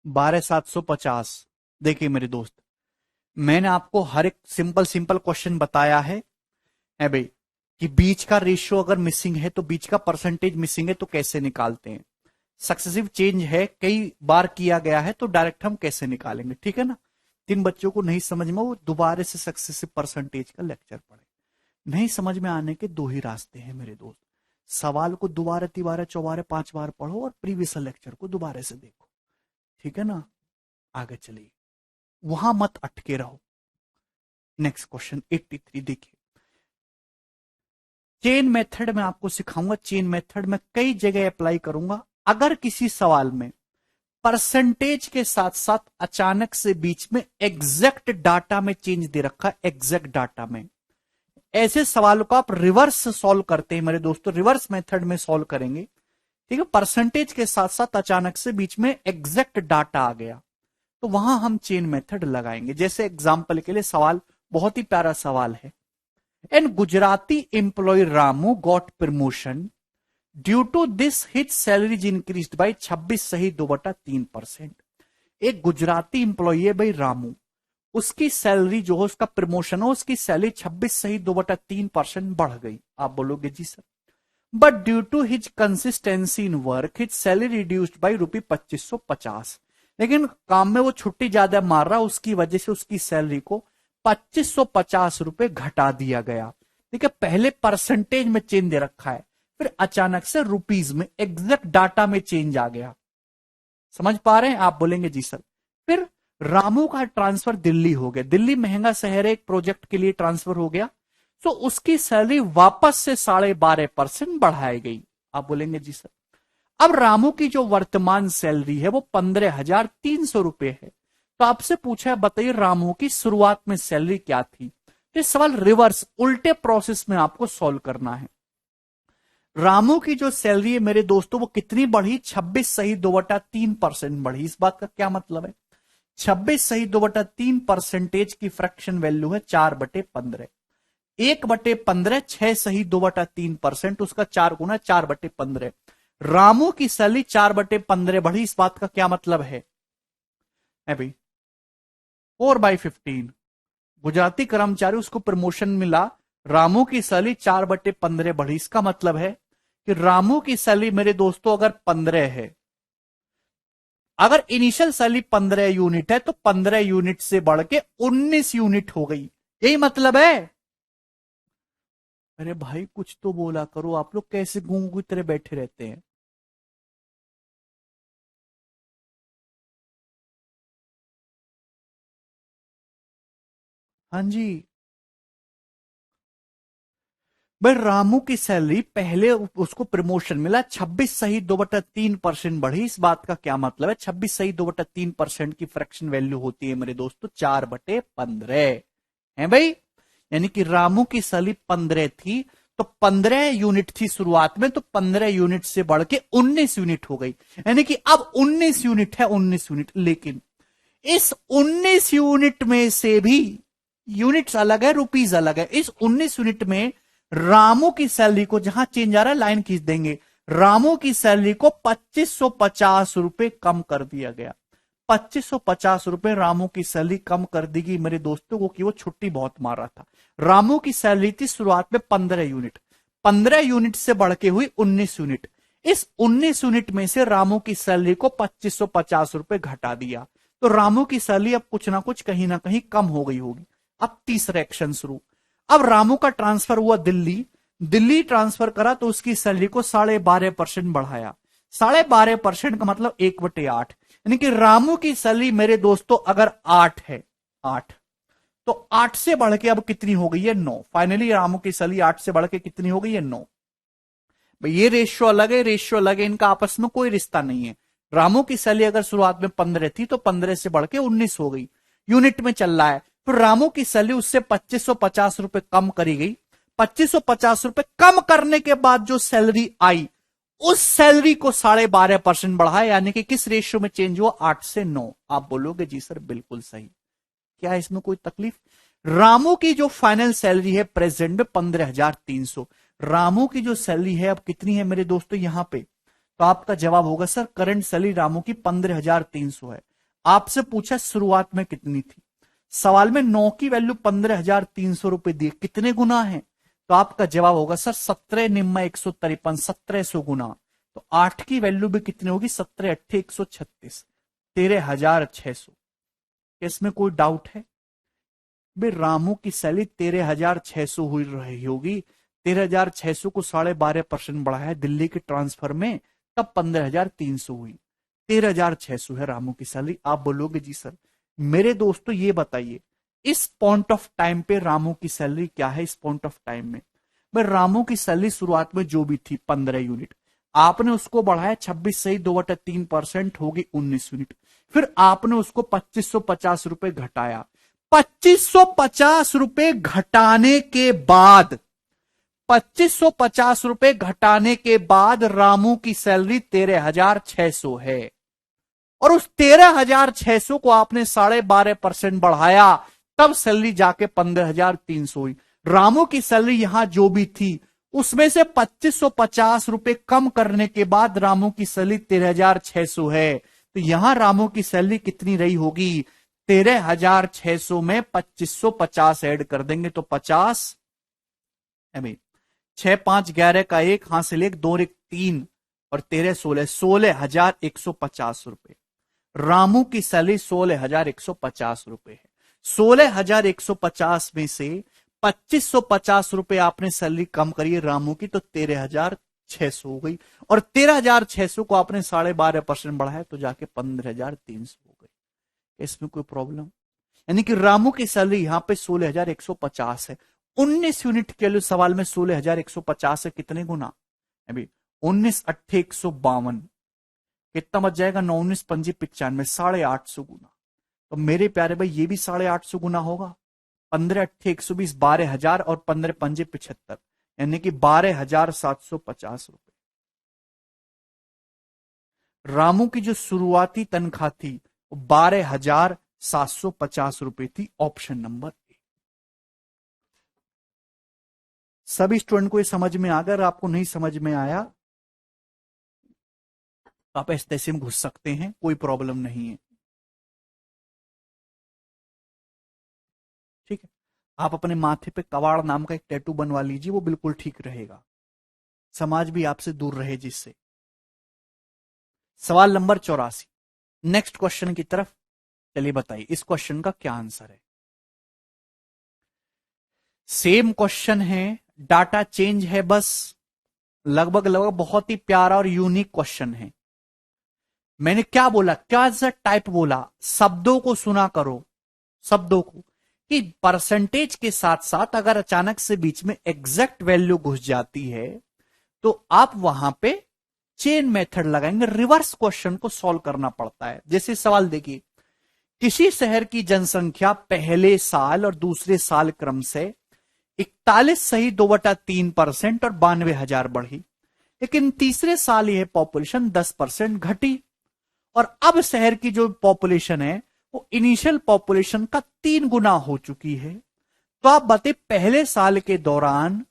बारह 750। देखिए मेरे दोस्त, मैंने आपको हर एक सिंपल सिंपल क्वेश्चन बताया है भाई, कि बीच का रेशियो अगर मिसिंग है तो बीच का परसेंटेज मिसिंग है तो कैसे निकालते हैं। सक्सेसिव चेंज है, कई बार किया गया है तो डायरेक्ट हम कैसे निकालेंगे, ठीक है ना। जिन बच्चों को नहीं समझ में, वो दोबारा से सक्सेसिव परसेंटेज का लेक्चर पढ़े। नहीं समझ में आने के दो ही रास्ते हैं मेरे दोस्त, सवाल को दोबारा तिबारा चौबारा 5 बार पढ़ो और प्रीवियस लेक्चर को दोबारा से देखो, ठीक है ना। आगे चलिए, वहां मत अटके रहो। नेक्स्ट क्वेश्चन 83 देखिए। चेन मेथड में आपको सिखाऊंगा, चेन मेथड में कई जगह अप्लाई करूंगा। अगर किसी सवाल में परसेंटेज के साथ साथ अचानक से बीच में एग्जैक्ट डाटा में चेंज दे रखा है, एग्जैक्ट डाटा में, ऐसे सवालों को आप रिवर्स सॉल्व करते हैं मेरे दोस्तों, रिवर्स मेथड में सॉल्व करेंगे, ठीक है। परसेंटेज के साथ साथ अचानक से बीच में एग्जैक्ट डाटा आ गया तो वहां हम चेन मेथड लगाएंगे। जैसे एग्जाम्पल के लिए सवाल बहुत ही प्यारा सवाल है। An Gujarati employee Ramu got promotion, due to this hit salaries increase by 26 सही 2/3%। एक गुजराती इंप्लॉय है भाई रामू, उसकी सैलरी जो है, उसका प्रमोशन हो, उसकी सैलरी 26 सही 2/3% बढ़ गई। आप बोलोगे जी sir, but due to his consistency in work his salary reduced by ₹2550। लेकिन काम में वो छुट्टी ज्यादा मार रहा, उसकी वजह से उसकी सैलरी को ₹2550 घटा दिया गया। ठीक है, पहले परसेंटेज में चेंज दे रखा है, फिर अचानक से रुपीज में एग्जैक्ट डाटा में चेंज आ गया। समझ पा रहे हैं? आप बोलेंगे जी सर। फिर रामू का ट्रांसफर दिल्ली हो गया, दिल्ली महंगा शहर है, एक प्रोजेक्ट के लिए ट्रांसफर हो गया, तो उसकी सैलरी वापस से 12.5% बढ़ाई गई। आप बोलेंगे जी सर। अब रामू की जो वर्तमान सैलरी है वो 15,300 रुपए है। तो आपसे पूछा है, बताइए रामू की शुरुआत में सैलरी क्या थी? ये सवाल रिवर्स उल्टे प्रोसेस में आपको सॉल्व करना है। रामू की जो सैलरी है मेरे दोस्तों वो कितनी बढ़ी? 26 सही 2/3% बढ़ी। इस बात का क्या मतलब है? 26 सही 2/3% की फ्रैक्शन वैल्यू है 4/15। 1/15 6 सही 2/3%, उसका 4 गुना 4/15। रामू की सैलरी 4/15 बढ़ी। इस बात का क्या मतलब है भाई? 4/15 गुजराती कर्मचारी, उसको प्रमोशन मिला, रामू की सैलरी 4/15 बढ़ी। इसका मतलब है कि रामू की सैलरी मेरे दोस्तों अगर 15 है, अगर इनिशियल सैलरी 15 यूनिट है तो 15 यूनिट से बढ़ के 19 यूनिट हो गई। यही मतलब है। अरे भाई कुछ तो बोला करो, आप लोग कैसे गूंग की तरह बैठे रहते हैं? हाँ जी भाई, रामू की सैलरी पहले उसको प्रमोशन मिला, 26 सही 2/3% बढ़ी। इस बात का क्या मतलब है? 26 सही 2/3% की फ्रैक्शन वैल्यू होती है मेरे दोस्तों 4/15 है भाई। यानी कि रामू की सैलरी 15 थी, तो 15 यूनिट थी शुरुआत में, तो 15 यूनिट से बढ़ के 19 यूनिट हो गई। यानी कि अब 19 यूनिट है, 19 यूनिट। लेकिन इस 19 यूनिट में से भी यूनिट्स अलग है, रुपीज अलग है। इस 19 यूनिट में रामू की सैलरी को, जहां चेंज आ रहा है लाइन खींच देंगे, रामू की सैलरी को 2550 रुपए कम कर दिया गया। 2550 रुपए रामू की सैलरी कम कर दी गई मेरे दोस्तों को, कि वो छुट्टी बहुत मार रहा था। रामू की सैलरी थी शुरुआत में 15 यूनिट, 15 यूनिट से बढ़ के हुई 19 यूनिट। इस 19 यूनिट में से रामू की सैलरी को 2550 रुपए घटा दिया, तो रामू की सैलरी अब कुछ ना कहीं कम हो गई होगी। अब तीसरा एक्शन शुरू। अब रामू का ट्रांसफर हुआ दिल्ली, दिल्ली ट्रांसफर करा तो उसकी सैलरी को 12.5% बढ़ाया। 12.5% का मतलब 1/8, यानी कि रामू की सैलरी मेरे दोस्तों अगर 8 है, 8, तो 8 से बढ़ के अब कितनी हो गई है? 9। फाइनली रामू की सैलरी 8 से बढ़ के कितनी हो गई है? 9। भाई ये रेशियो अलग है, रेशियो अलग है, इनका आपस में कोई रिश्ता नहीं है। रामू की सैलरी अगर शुरुआत में 15 थी तो 15 से बढ़ के 19 हो गई, यूनिट में चल रहा है। फिर रामू की सैलरी उससे 2550 रुपए कम करी गई। 2550 रुपए कम करने के बाद जो सैलरी आई, उस सैलरी को 12.5% बढ़ाया, यानी कि किस रेशियो में चेंज हुआ? 8 से 9। आप बोलोगे जी सर बिल्कुल सही। क्या है इसमें कोई तकलीफ? रामू की जो फाइनल सैलरी है प्रेजेंट में 15,300। रामू की जो सैलरी है अब कितनी है मेरे दोस्तों यहां पे? तो आपका जवाब होगा सर करंट सैलरी रामू की 15,300 है। आपसे पूछा शुरुआत में कितनी थी, सवाल में 9 की वैल्यू 15,300 रुपए दी, कितने गुना है? तो आपका जवाब होगा सर 17 निम्मा 153, 1700 गुना। तो 8 की वैल्यू भी कितनी होगी? 17 अट्ठे 136, 13,600। इसमें कोई डाउट है? भाई रामू की सैलरी 13,600 हुई रही होगी, 13,600 को 12.5% बढ़ाया है दिल्ली के ट्रांसफर में, तब 15,300 हुई। 13,600 है रामू की सैलरी। आप बोलोगे जी सर। मेरे दोस्तों ये बताइए, इस पॉइंट ऑफ टाइम पे रामू की सैलरी क्या है? इस पॉइंट ऑफ टाइम में भाई रामू की सैलरी शुरुआत में जो भी थी 15 यूनिट, आपने उसको बढ़ाया 26 सही 2/3% होगी 19 यूनिट। फिर आपने उसको 2550 रुपए घटाया। 2550 रुपए घटाने के बाद, 2550 रुपए घटाने के बाद रामू की सैलरी 13,600 है। और उस 13,600 को आपने 12.5% बढ़ाया, तब सैलरी जाके 15,300 हुई। रामू की सैलरी यहां जो भी थी उसमें से 2550 रुपए कम करने के बाद रामू की सैलरी 13,600 है। तो यहां रामू की सैलरी कितनी रही होगी? 13,600 में 2550 ऐड कर देंगे तो 50, 6 5 11 का 1 हासिल 1 2 1 3 और 13 16 16,150 रुपए। रामू की सैलरी 16,150 रुपए है। 16,150 में से 2,550 रुपए आपने सैलरी कम करी रामू की, तो 13,600 हो गई। और 13,600 को आपने 12.5% बढ़ाया तो जाके 15,300 हो गई। इसमें कोई प्रॉब्लम? यानी कि रामू की सैलरी यहां पे 16,150 है। 19 यूनिट के लिए सवाल में 16,150 है, कितने गुना? अभी 19 8 152, कितना बच जाएगा? 9 19 पंजी 95, 850 गुना। तो मेरे प्यारे भाई ये भी 850 गुना होगा। 15 8 120, 12,000 और 15 पंजे 75, यानी कि 12,750 रुपए। रामू की जो शुरुआती तनख्वाह थी वो 12,750 रुपए थी। Option number A. सभी स्टूडेंट को ये समझ में आ गया? अगर आपको नहीं समझ में आया तो आप एसटेसी में घुस सकते हैं, कोई प्रॉब्लम नहीं है। ठीक है, आप अपने माथे पे कवाड़ नाम का एक टैटू बनवा लीजिए, वो बिल्कुल ठीक रहेगा। समाज भी आपसे दूर रहे जिससे। सवाल नंबर 84, नेक्स्ट क्वेश्चन की तरफ चलिए, बताइए इस क्वेश्चन का क्या आंसर है। सेम क्वेश्चन है, डाटा चेंज है, बस लगभग लगभग बहुत ही प्यारा और यूनिक क्वेश्चन है। मैंने क्या बोला, क्या टाइप बोला? शब्दों को सुना करो, शब्दों को, कि परसेंटेज के साथ साथ अगर अचानक से बीच में एग्जैक्ट वैल्यू घुस जाती है तो आप वहां पे चेन मेथड लगाएंगे, रिवर्स क्वेश्चन को सॉल्व करना पड़ता है। जैसे सवाल देखिए, किसी शहर की जनसंख्या पहले साल और दूसरे साल क्रम से 41.2/3% और 92,000 बढ़ी, लेकिन तीसरे साल यह पॉपुलेशन 10% घटी। और अब शहर की जो पॉपुलेशन है वो इनिशियल पॉपुलेशन का 3 गुना हो चुकी है। तो आप बताइए पहले साल के दौरान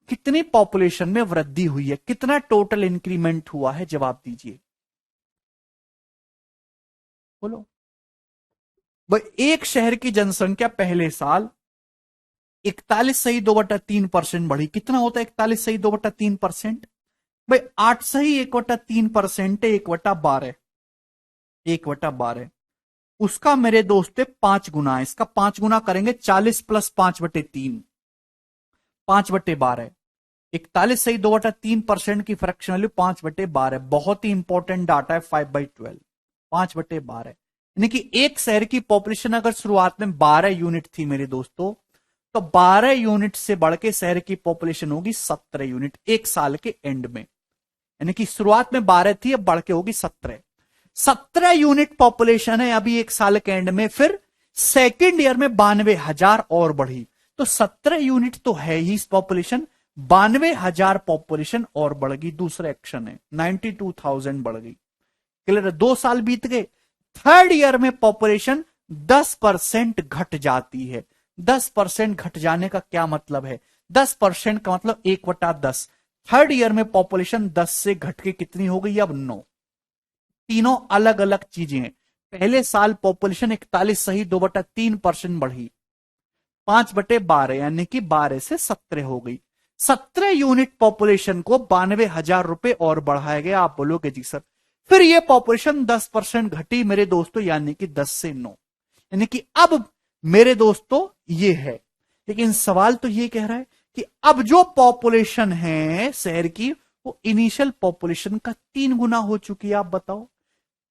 कितनी पॉपुलेशन में वृद्धि हुई है, कितना टोटल इंक्रीमेंट हुआ है? जवाब दीजिए, बोलो भाई। एक शहर की जनसंख्या पहले साल 41.2/3% बढ़ी, कितना होता है 41.2/3%? भाई 8 1/3% है, 1/12, 1/12। उसका मेरे दोस्त 5 गुना है, इसका 5 गुना करेंगे 40 + 5/3, 5/12। 41.2/3% की फ्रैक्शन वैल्यू 5/12। बहुत ही इंपॉर्टेंट डाटा है, 5/12, 5/12। यानी कि एक शहर की पॉपुलेशन अगर शुरुआत में 12 यूनिट थी मेरे दोस्तों, तो 12 यूनिट से बढ़ के शहर की पॉपुलेशन होगी 17 यूनिट एक साल के एंड में। यानी कि शुरुआत में 12 थी, अब बढ़ के होगी 17। 17 यूनिट पॉपुलेशन है अभी एक साल के एंड में, फिर सेकेंड ईयर में 92,000 और बढ़ी। तो 17 यूनिट तो है ही पॉपुलेशन, 92,000 पॉपुलेशन और बढ़ गई। दूसरा एक्शन है 92,000 बढ़ गई। क्लियर है? 2 साल बीत गए, थर्ड ईयर में पॉपुलेशन 10% घट जाती है। 10% घट जाने का क्या मतलब है? 10% का मतलब 1/10। थर्ड ईयर में पॉपुलेशन 10 से घट के कितनी हो गई? अब 9। तीनों अलग अलग चीजें हैं। पहले साल पॉपुलेशन 41.2/3% बढ़ी, 5/12 यानी कि 12 से 17 हो गई। 17 यूनिट पॉपुलेशन को 92,000 रुपए और बढ़ाया गया। आप बोलोगे जी सर, फिर ये पॉपुलेशन 10% घटी मेरे दोस्तों, यानी कि 10 से 9, यानी कि अब मेरे दोस्तों ये है। लेकिन सवाल तो ये कह रहा है कि अब जो पॉपुलेशन है शहर की वो इनिशियल पॉपुलेशन का 3 गुना हो चुकी है। आप बताओ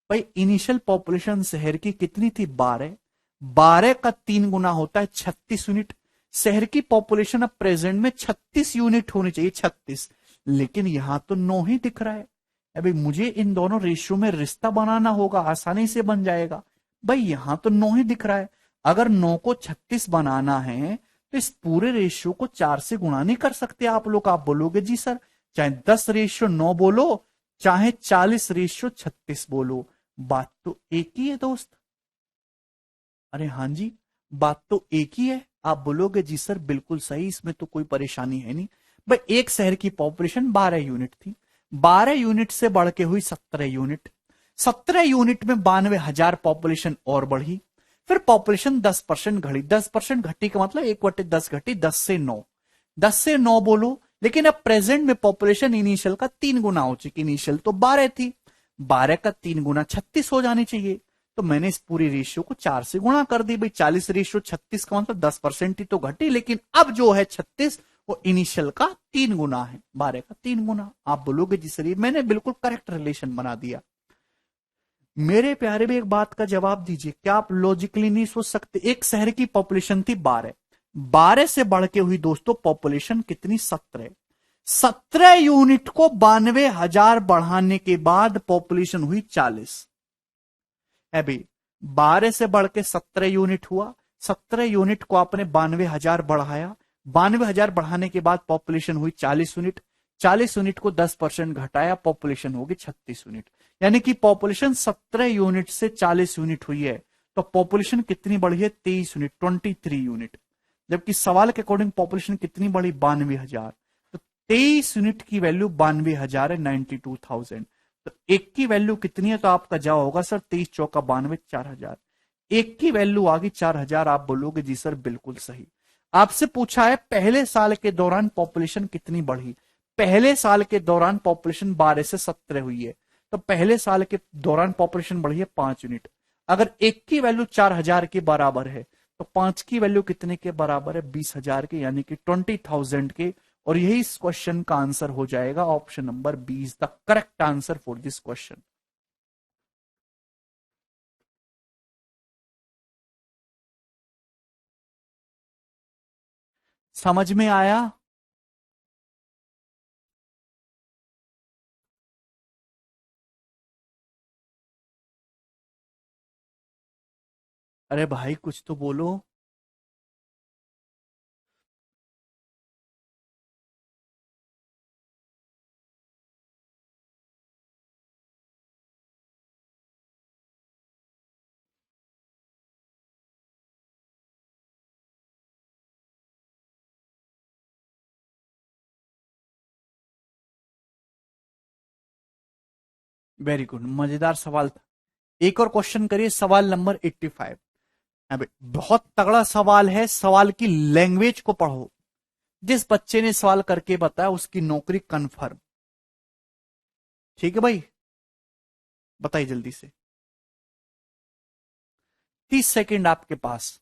भाई, इनिशियल पॉपुलेशन शहर की कितनी थी? 12। 12 का 3 गुना होता है 36 यूनिट। शहर की पॉपुलेशन अब प्रेजेंट में 36 यूनिट होनी चाहिए, 36, लेकिन यहां तो 9 ही दिख रहा है। अभी मुझे इन दोनों रेशियो में रिश्ता बनाना होगा, आसानी से बन जाएगा। भाई यहां तो 9 ही दिख रहा है, अगर 9 को 36 बनाना है तो इस पूरे रेशियो को 4 से गुणा नहीं कर सकते आप लोग। आप बोलोगे जी सर, चाहे 10:9 बोलो, चाहे 40:36 बोलो, बात तो एक ही है दोस्त। अरे हाँ जी, बात तो एक ही है। आप बोलोगे जी सर बिल्कुल सही, इसमें तो कोई परेशानी है नहीं। भाई एक शहर की पॉपुलेशन 12 यूनिट थी, 12 यूनिट से बढ़ के हुई 17 यूनिट। 17 यूनिट में 92,000 पॉपुलेशन और बढ़ी, फिर पॉपुलेशन 10% घटी। 10% घटी का मतलब 1/10 घटी, 10 से 9। 10 से 9 बोलो लेकिन अब प्रेजेंट में पॉपुलेशन इनिशियल का 3 गुना हो चुकी। इनिशियल तो 12 थी, 12 का 3 गुना 36 हो जानी चाहिए। तो मैंने इस पूरी रेशियो को 4 से गुणा कर दी भाई। 40 रेशियो 36 का मतलब 10% ही तो घटी, लेकिन अब जो है 36 वो इनिशियल का 3 गुना है, 12 का 3 गुना। आप बोलोगे जी सर, मैंने बिल्कुल करेक्ट रिलेशन बना दिया। मेरे प्यारे भी एक बात का जवाब दीजिए, क्या आप लॉजिकली नहीं सोच सकते? एक शहर की पॉपुलेशन थी 12, 12 से बढ़ के हुई दोस्तों पॉपुलेशन कितनी? 17। 17 यूनिट को 92,000 बढ़ाने के बाद पॉपुलेशन हुई 40 है भाई। 12 से बढ़ के 17 यूनिट हुआ, 17 यूनिट को आपने 92,000 बढ़ाया, 92,000 बढ़ाने के बाद पॉपुलेशन हुई 40 यूनिट, 40 यूनिट को 10% घटाया, पॉपुलेशन होगी 36 यूनिट। यानी कि पॉपुलेशन 17 यूनिट से 40 यूनिट हुई है, तो पॉपुलेशन कितनी बढ़ी है? 23 यूनिट, 23 यूनिट। जबकि सवाल के अकॉर्डिंग पॉपुलेशन कितनी बढ़ी? 92,000। तो 23 यूनिट की वैल्यू 92,000 है, 92,000। तो एक की वैल्यू कितनी है? तो आपका जवाब होगा सर 23 चौका 92, 4,000। एक की वैल्यू आ गई 4,000। आप बोलोगे जी सर बिल्कुल सही। आपसे पूछा है पहले साल के दौरान पॉपुलेशन कितनी बढ़ी। पहले साल के दौरान पॉपुलेशन 12 से 17 हुई है, तो पहले साल के दौरान पॉपुलेशन बढ़ी है 5 यूनिट। अगर एक की वैल्यू 4,000 के बराबर है, तो 5 की वैल्यू कितने के बराबर है? 20,000 के, यानी कि 20,000 के। और यही इस क्वेश्चन का आंसर हो जाएगा, option number B is the correct answer for this question. समझ में आया? अरे भाई कुछ तो बोलो। वेरी गुड, मजेदार सवाल था। एक और क्वेश्चन करिए, सवाल नंबर 85। अबे बहुत तगड़ा सवाल है, सवाल की लैंग्वेज को पढ़ो। जिस बच्चे ने सवाल करके बताया उसकी नौकरी कंफर्म। ठीक है भाई, बताइए जल्दी से। 30 सेकेंड आपके पास।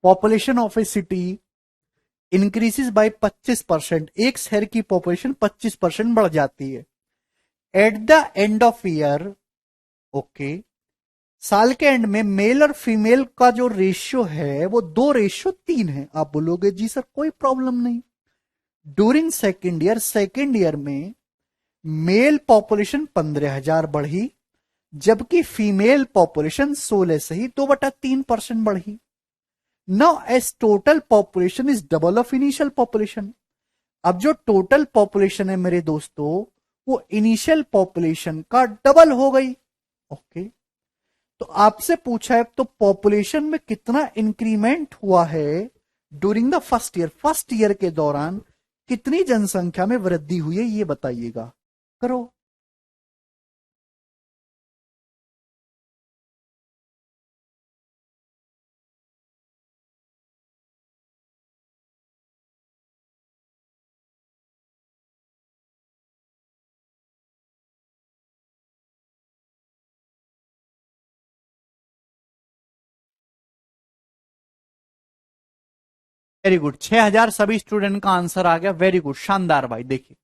Population of a city increases by 25%। एक शहर की पॉपुलेशन 25% बढ़ जाती है at the end of year. Okay, साल के एंड में मेल और फीमेल का जो रेशियो है वो 2:3 है। आप बोलोगे जी सर कोई प्रॉब्लम नहीं। During second year, second year में मेल पॉपुलेशन 15,000 बढ़ी, जबकि फीमेल पॉपुलेशन 16 से ही 2/3% बढ़ी। Now S total population is double of initial population. अब जो टोटल पॉपुलेशन है मेरे दोस्तों, वो इनिशियल पॉपुलेशन का डबल हो गई। ओके, तो आपसे पूछा है तो पॉपुलेशन में कितना इंक्रीमेंट हुआ है during the first year. First year के दौरान कितनी जनसंख्या में वृद्धि हुई है ये बताइएगा। करो। वेरी गुड, 6,000 सभी स्टूडेंट का आंसर आ गया, वेरी गुड, शानदार भाई। देखिए,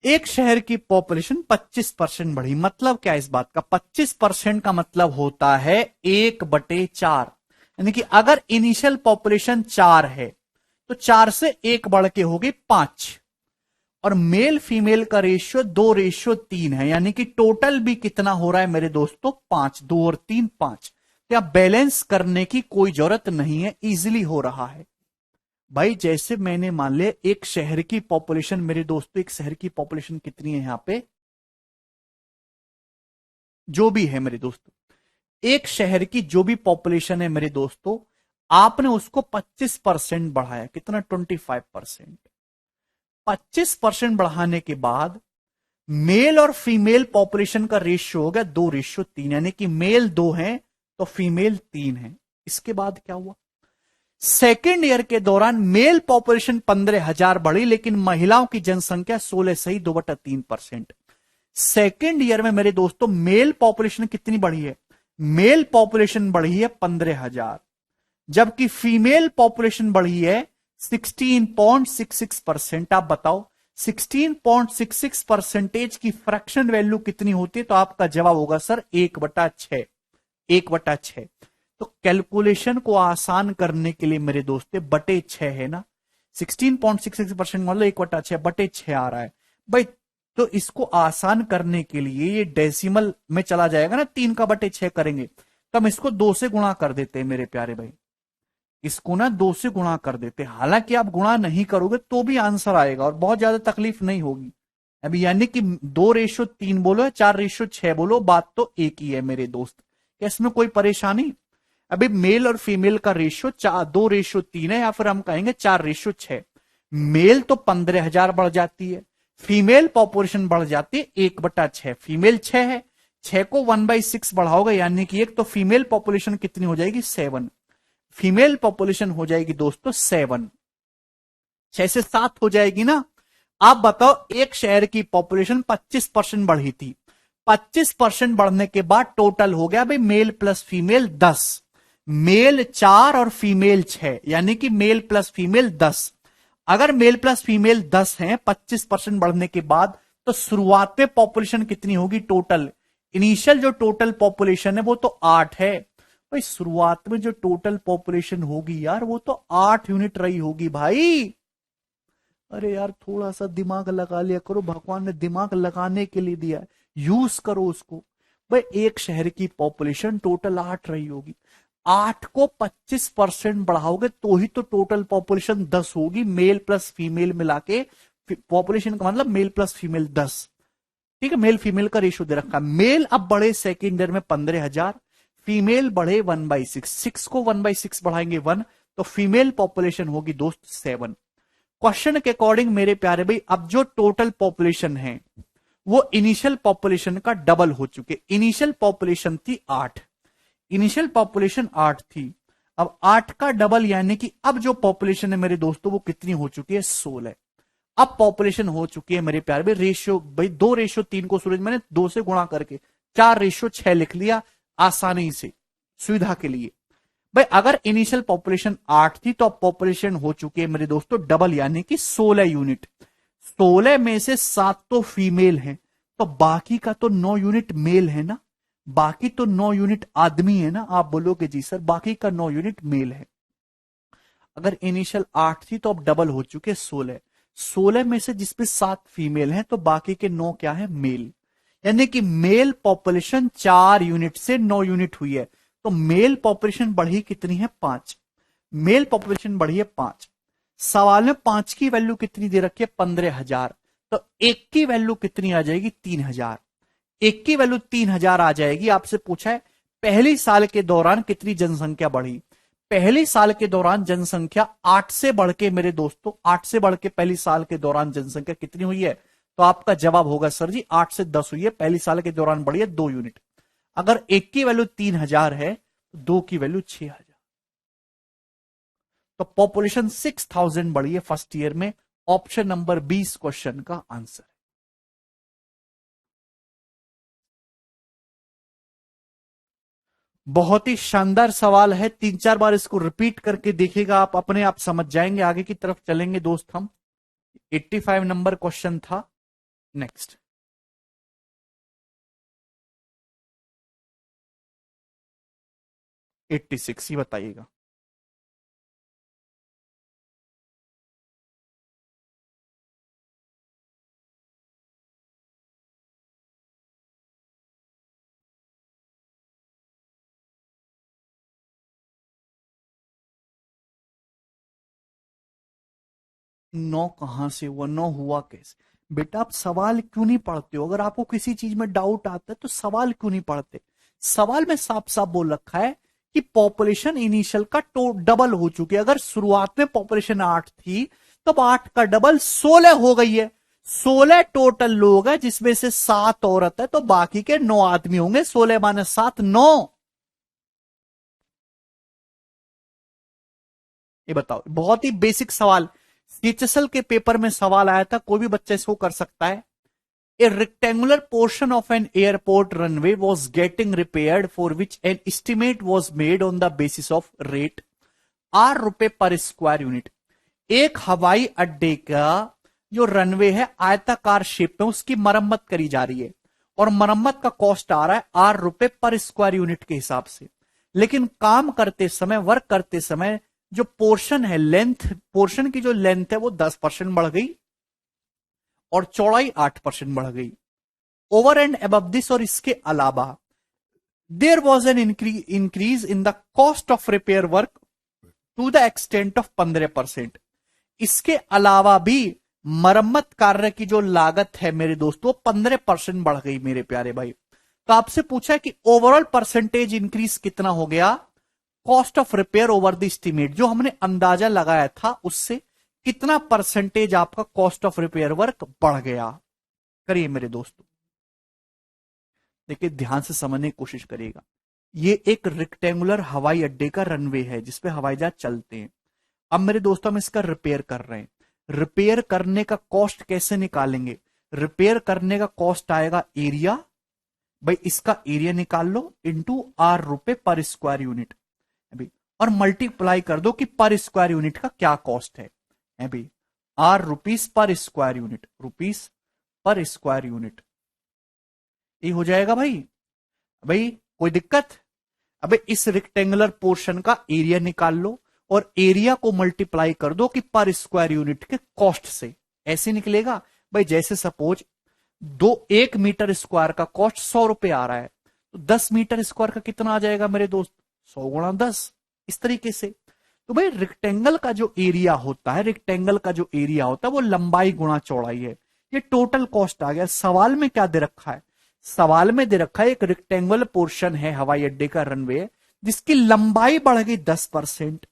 एक शहर की पॉपुलेशन 25% बढ़ी, मतलब क्या इस बात का? 25% का मतलब होता है 1/4, यानी कि अगर इनिशियल पॉपुलेशन 4 है तो 4 से 1 बढ़ के होगी 5, और मेल फीमेल का रेशियो 2:3 है, यानी कि टोटल भी कितना हो रहा है मेरे दोस्तों? 5, 2 और 3 5। क्या बैलेंस करने की कोई जरूरत नहीं है, इजिली हो रहा है भाई। जैसे मैंने मान लिया एक शहर की पॉपुलेशन, मेरे दोस्तों एक शहर की पॉपुलेशन कितनी है यहां पे, जो भी है मेरे दोस्तों, एक शहर की जो भी पॉपुलेशन है मेरे दोस्तों, आपने उसको 25% बढ़ाया, कितना? 25%। 25% बढ़ाने के बाद मेल और फीमेल पॉपुलेशन का रेशियो हो गया 2:3, यानी कि मेल 2 है तो फीमेल 3 है। इसके बाद क्या हुआ? सेकेंड ईयर के दौरान मेल पॉपुलेशन 15,000 बढ़ी, लेकिन महिलाओं की जनसंख्या 16 सही 2/3%। सेकेंड ईयर में मेरे दोस्तों मेल पॉपुलेशन कितनी बढ़ी है? मेल पॉपुलेशन बढ़ी है 15,000, जबकि फीमेल पॉपुलेशन बढ़ी है 16.66%। आप बताओ 16.66% की फ्रैक्शन वैल्यू कितनी होती है? तो आपका जवाब होगा सर 1/6, 1/6। तो कैलकुलेशन को आसान करने के लिए मेरे दोस्तों बटे 6 है ना, 16.66% मतलब 1/6 आ रहा है भाई। तो इसको आसान करने के लिए ये डेसिमल में चला जाएगा ना, 3 का बटे 6 करेंगे तो हम इसको 2 से गुणा कर देते हैं मेरे प्यारे भाई, इसको ना 2 से गुणा कर देते हैं। हालांकि आप गुणा नहीं करोगे तो भी आंसर आएगा और बहुत ज्यादा तकलीफ नहीं होगी। अभी यानी कि 2:3 बोलो या 4:6 बोलो, बात तो एक ही है मेरे दोस्त। क्या इसमें कोई परेशानी? अभी मेल और फीमेल का रेशियो 2:3 है, या फिर हम कहेंगे 4:6। मेल तो 15,000 बढ़ जाती है, फीमेल पॉपुलेशन बढ़ जाती है 1/6। फीमेल 6 है, 6 को 1/6 बढ़ाओगे यानी कि एक, तो फीमेल पॉपुलेशन कितनी हो जाएगी? 7। फीमेल पॉपुलेशन हो जाएगी दोस्तों 7, 6 से 7 हो जाएगी ना। आप बताओ एक शहर की पॉपुलेशन 25% बढ़ी थी, 25% बढ़ने के बाद टोटल हो गया भाई मेल प्लस फीमेल 10, मेल 4 और फीमेल 6, यानी कि मेल प्लस फीमेल 10। अगर मेल प्लस फीमेल 10 है 25% बढ़ने के बाद, तो शुरुआत में पॉपुलेशन कितनी होगी टोटल? इनिशियल जो टोटल पॉपुलेशन है वो तो 8 है भाई। शुरुआत में जो टोटल पॉपुलेशन होगी यार वो तो 8 यूनिट रही होगी भाई। अरे यार थोड़ा सा दिमाग लगा लिया करो, भगवान ने दिमाग लगाने के लिए दिया है, यूज करो उसको भाई। एक शहर की पॉपुलेशन टोटल 8 रही होगी, 8 को 25% बढ़ाओगे तो ही तो टोटल पॉपुलेशन 10 होगी, मेल प्लस फीमेल मिला के। पॉपुलेशन का मतलब मेल प्लस फीमेल 10, ठीक है। मेल फीमेल का रेशियो दे रखा है। मेल अब बढ़े सेकेंड ईयर में 15,000, फीमेल बढ़े 1/6, 6 को 1/6 बढ़ाएंगे 1, तो फीमेल पॉपुलेशन होगी दोस्त 7। क्वेश्चन के अकॉर्डिंग मेरे प्यारे भाई, अब जो टोटल पॉपुलेशन है वो इनिशियल पॉपुलेशन का डबल हो चुके। इनिशियल पॉपुलेशन थी 8, इनिशियल पॉपुलेशन 8 थी, अब 8 का डबल, यानी कि अब जो पॉपुलेशन है मेरे दोस्तों वो कितनी हो चुकी है? 16। अब पॉपुलेशन हो चुकी है मेरे प्यारे भाई, रेशियो भाई 2:3 को सूरज मैंने 2 से गुणा करके 4:6 लिख लिया आसानी से सुविधा के लिए भाई। अगर इनिशियल पॉपुलेशन 8 थी तो अब पॉपुलेशन हो चुकी है मेरे दोस्तों डबल, यानी कि 16 यूनिट। 16 में से 7 तो फीमेल हैं, तो बाकी का तो 9 यूनिट मेल है ना, बाकी तो 9 यूनिट आदमी है ना। आप बोलोगे जी सर बाकी का 9 यूनिट मेल है। अगर इनिशियल 8 थी तो अब डबल हो चुके 16, 16 में से जिसमें 7 फीमेल हैं तो बाकी के 9 क्या है? मेल। यानी कि मेल पॉपुलेशन 4 यूनिट से 9 यूनिट हुई है, तो मेल पॉपुलेशन बढ़ी कितनी है? 5। मेल पॉपुलेशन बढ़ी है 5। सवाल में 5 की वैल्यू कितनी दे रखी है? 15,000। तो एक की वैल्यू कितनी आ जाएगी? 3,000। एक की वैल्यू 3,000 आ जाएगी। आपसे पूछा है पहली साल के दौरान कितनी जनसंख्या बढ़ी? पहली साल के दौरान जनसंख्या 8 से बढ़ के मेरे दोस्तों, 8 से बढ़ के पहली साल के दौरान जनसंख्या कितनी हुई है? तो आपका जवाब होगा सर जी 8 से 10 हुई है, पहली साल के दौरान बढ़ी है 2 यूनिट। अगर एक की वैल्यू 3,000 है तो 2 की वैल्यू 6,000, तो पॉपुलेशन 6,000 बढ़ी है फर्स्ट ईयर में। ऑप्शन नंबर 20 क्वेश्चन का आंसर। बहुत ही शानदार सवाल है, 3-4 बार इसको रिपीट करके देखिएगा, आप अपने आप समझ जाएंगे, आगे की तरफ चलेंगे दोस्त हम। 85 नंबर क्वेश्चन था। नेक्स्ट। 86 ही बताइएगा। नौ कहां से हुआ, नौ हुआ कैसे? बेटा आप सवाल क्यों नहीं पढ़ते हो? अगर आपको किसी चीज में डाउट आता है तो सवाल क्यों नहीं पढ़ते? सवाल में साफ साफ बोल रखा है कि पॉपुलेशन इनिशियल का डबल हो चुकी है। अगर शुरुआत में पॉपुलेशन 8 थी, तब 8 का डबल 16 हो गई है। 16 टोटल लोग हैं, जिसमें से 7 औरत है, तो बाकी के 9 आदमी होंगे। 16 - 7 9। ये बताओ, बहुत ही बेसिक सवाल, सीएचएसएल के पेपर में सवाल आया था, कोई भी बच्चा इसको कर सकता है। A rectangular portion of an airport runway was getting repaired, for which an estimate was made on the basis of rate ₹r पर स्क्वायर यूनिट। एक हवाई अड्डे का जो रनवे है आयताकार शेप में, उसकी मरम्मत करी जा रही है, और मरम्मत का कॉस्ट आ रहा है ₹r पर स्क्वायर यूनिट के हिसाब से। लेकिन काम करते समय, वर्क करते समय, जो पोर्शन है, लेंथ, पोर्शन की जो लेंथ है वो 10% बढ़ गई और चौड़ाई 8% बढ़ गई। ओवर एंड अबव दिस, और इसके अलावा there was an increase in the cost of repair work to the extent of 15%। इसके अलावा भी मरम्मत कार्य की जो लागत है मेरे दोस्तों, 15% बढ़ गई मेरे प्यारे भाई। तो आपसे पूछा है कि ओवरऑल परसेंटेज इंक्रीज कितना हो गया, cost of repair over the estimate, जो हमने अंदाजा लगाया था उससे कितना परसेंटेज आपका कॉस्ट ऑफ रिपेयर वर्क बढ़ गया। करिए मेरे दोस्तों, देखिए ध्यान से समझने की कोशिश करिएगा। ये एक रेक्टेंगुलर हवाई अड्डे का रनवे है जिसपे हवाई जहाज चलते हैं। अब मेरे दोस्तों हम इसका रिपेयर कर रहे हैं। रिपेयर करने का कॉस्ट कैसे निकालेंगे? रिपेयर करने का कॉस्ट आएगा एरिया, भाई इसका एरिया निकाल लो, इंटू ₹r पर स्क्वायर यूनिट अभी, और मल्टीप्लाई कर दो कि पर स्क्वायर यूनिट का क्या कॉस्ट है अभी। ₹r पर स्क्वायर यूनिट, रुपीस पर स्क्वायर यूनिट, ये हो जाएगा भाई। भाई कोई दिक्कत? अबे इस रेक्टेंगुलर पोर्शन का एरिया निकाल लो और एरिया को मल्टीप्लाई कर दो कि पर स्क्वायर यूनिट के कॉस्ट से, ऐसे निकलेगा। भाई जैसे सपोज 1 मीटर स्क्वायर का कॉस्ट ₹100 आ रहा है, तो 10 मीटर स्क्वायर का कितना आ जाएगा मेरे दोस्त? 100 गुणा 10, इस तरीके से। तो भाई रेक्टेंगल का जो एरिया होता है, रेक्टेंगल का जो एरिया होता है वो लंबाई गुणा चौड़ाई है। ये टोटल कॉस्ट आ गया। सवाल में क्या दे रखा है? सवाल में दे रखा है एक रेक्टेंगुलर पोर्शन है हवाई अड्डे का रनवे, जिसकी लंबाई बढ़ गई 10%,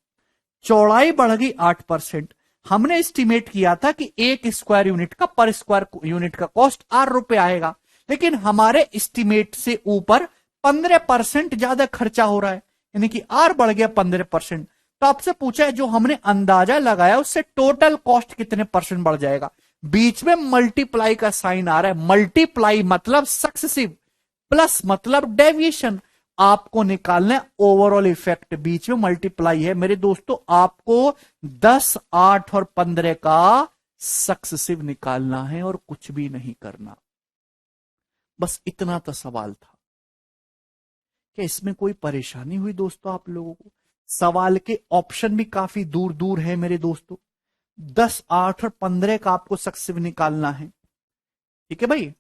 चौड़ाई बढ़ गई 8%। हमने एस्टिमेट किया था कि 1 स्क्वायर यूनिट का, पर स्क्वायर यूनिट का कॉस्ट ₹r आएगा, लेकिन हमारे एस्टिमेट से ऊपर 15% ज्यादा खर्चा हो रहा है, यानी कि आर बढ़ गया 15%। तो आपसे पूछा है जो हमने अंदाजा लगाया उससे टोटल कॉस्ट कितने परसेंट बढ़ जाएगा। बीच में मल्टीप्लाई का साइन आ रहा है। मल्टीप्लाई मतलब सक्सेसिव, प्लस मतलब डेविएशन। आपको निकालना है ओवरऑल इफेक्ट, बीच में मल्टीप्लाई है मेरे दोस्तों। आपको 10, 8 और 15 का सक्सेसिव निकालना है और कुछ भी नहीं करना। बस इतना तो सवाल था। क्या इसमें कोई परेशानी हुई दोस्तों आप लोगों को? सवाल के ऑप्शन भी काफी दूर दूर है मेरे दोस्तों। 10, 8 और 15 का आपको सक्सेसिव निकालना है, ठीक है भाई।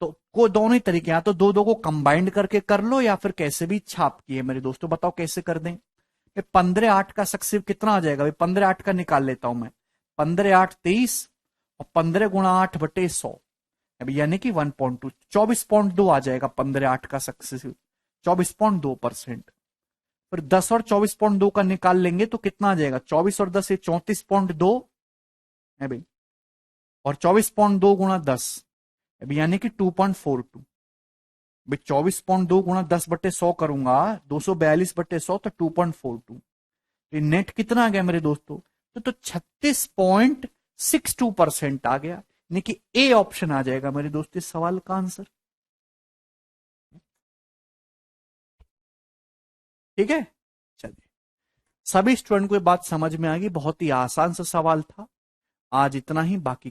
तो को दोनों ही तरीके, या तो दो दो को कंबाइंड करके कर लो या फिर कैसे भी छाप किए मेरे दोस्तों। बताओ कैसे कर दें? 15, 8 का सक्सेसिव कितना आ जाएगा भाई? 15, 8 का निकाल लेता हूं मैं। 15, 8 23 और 15 गुणा 8/100, अभी यानी कि 1.2, 24.2 आ जाएगा 15, 8 का सक्सेसिव, 24.2%। फिर 10 और 24.2 का निकाल लेंगे तो कितना आ जाएगा? 24 और 10 34.2 है भाई, और 24.2 गुणा 10 अभी यानी कि 2.42। भाई 24.2 गुणा 10/100 करूंगा, 242/100, तो 2.42। तो नेट कितना आ गया मेरे दोस्तों? तो 36.62% आ गया, यानी कि ए ऑप्शन आ जाएगा मेरे दोस्तों इस सवाल का आंसर। ठीक है, चलिए। सभी स्टूडेंट को ये बात समझ में आ गई, बहुत ही आसान सा सवाल था। आज इतना ही, बाकी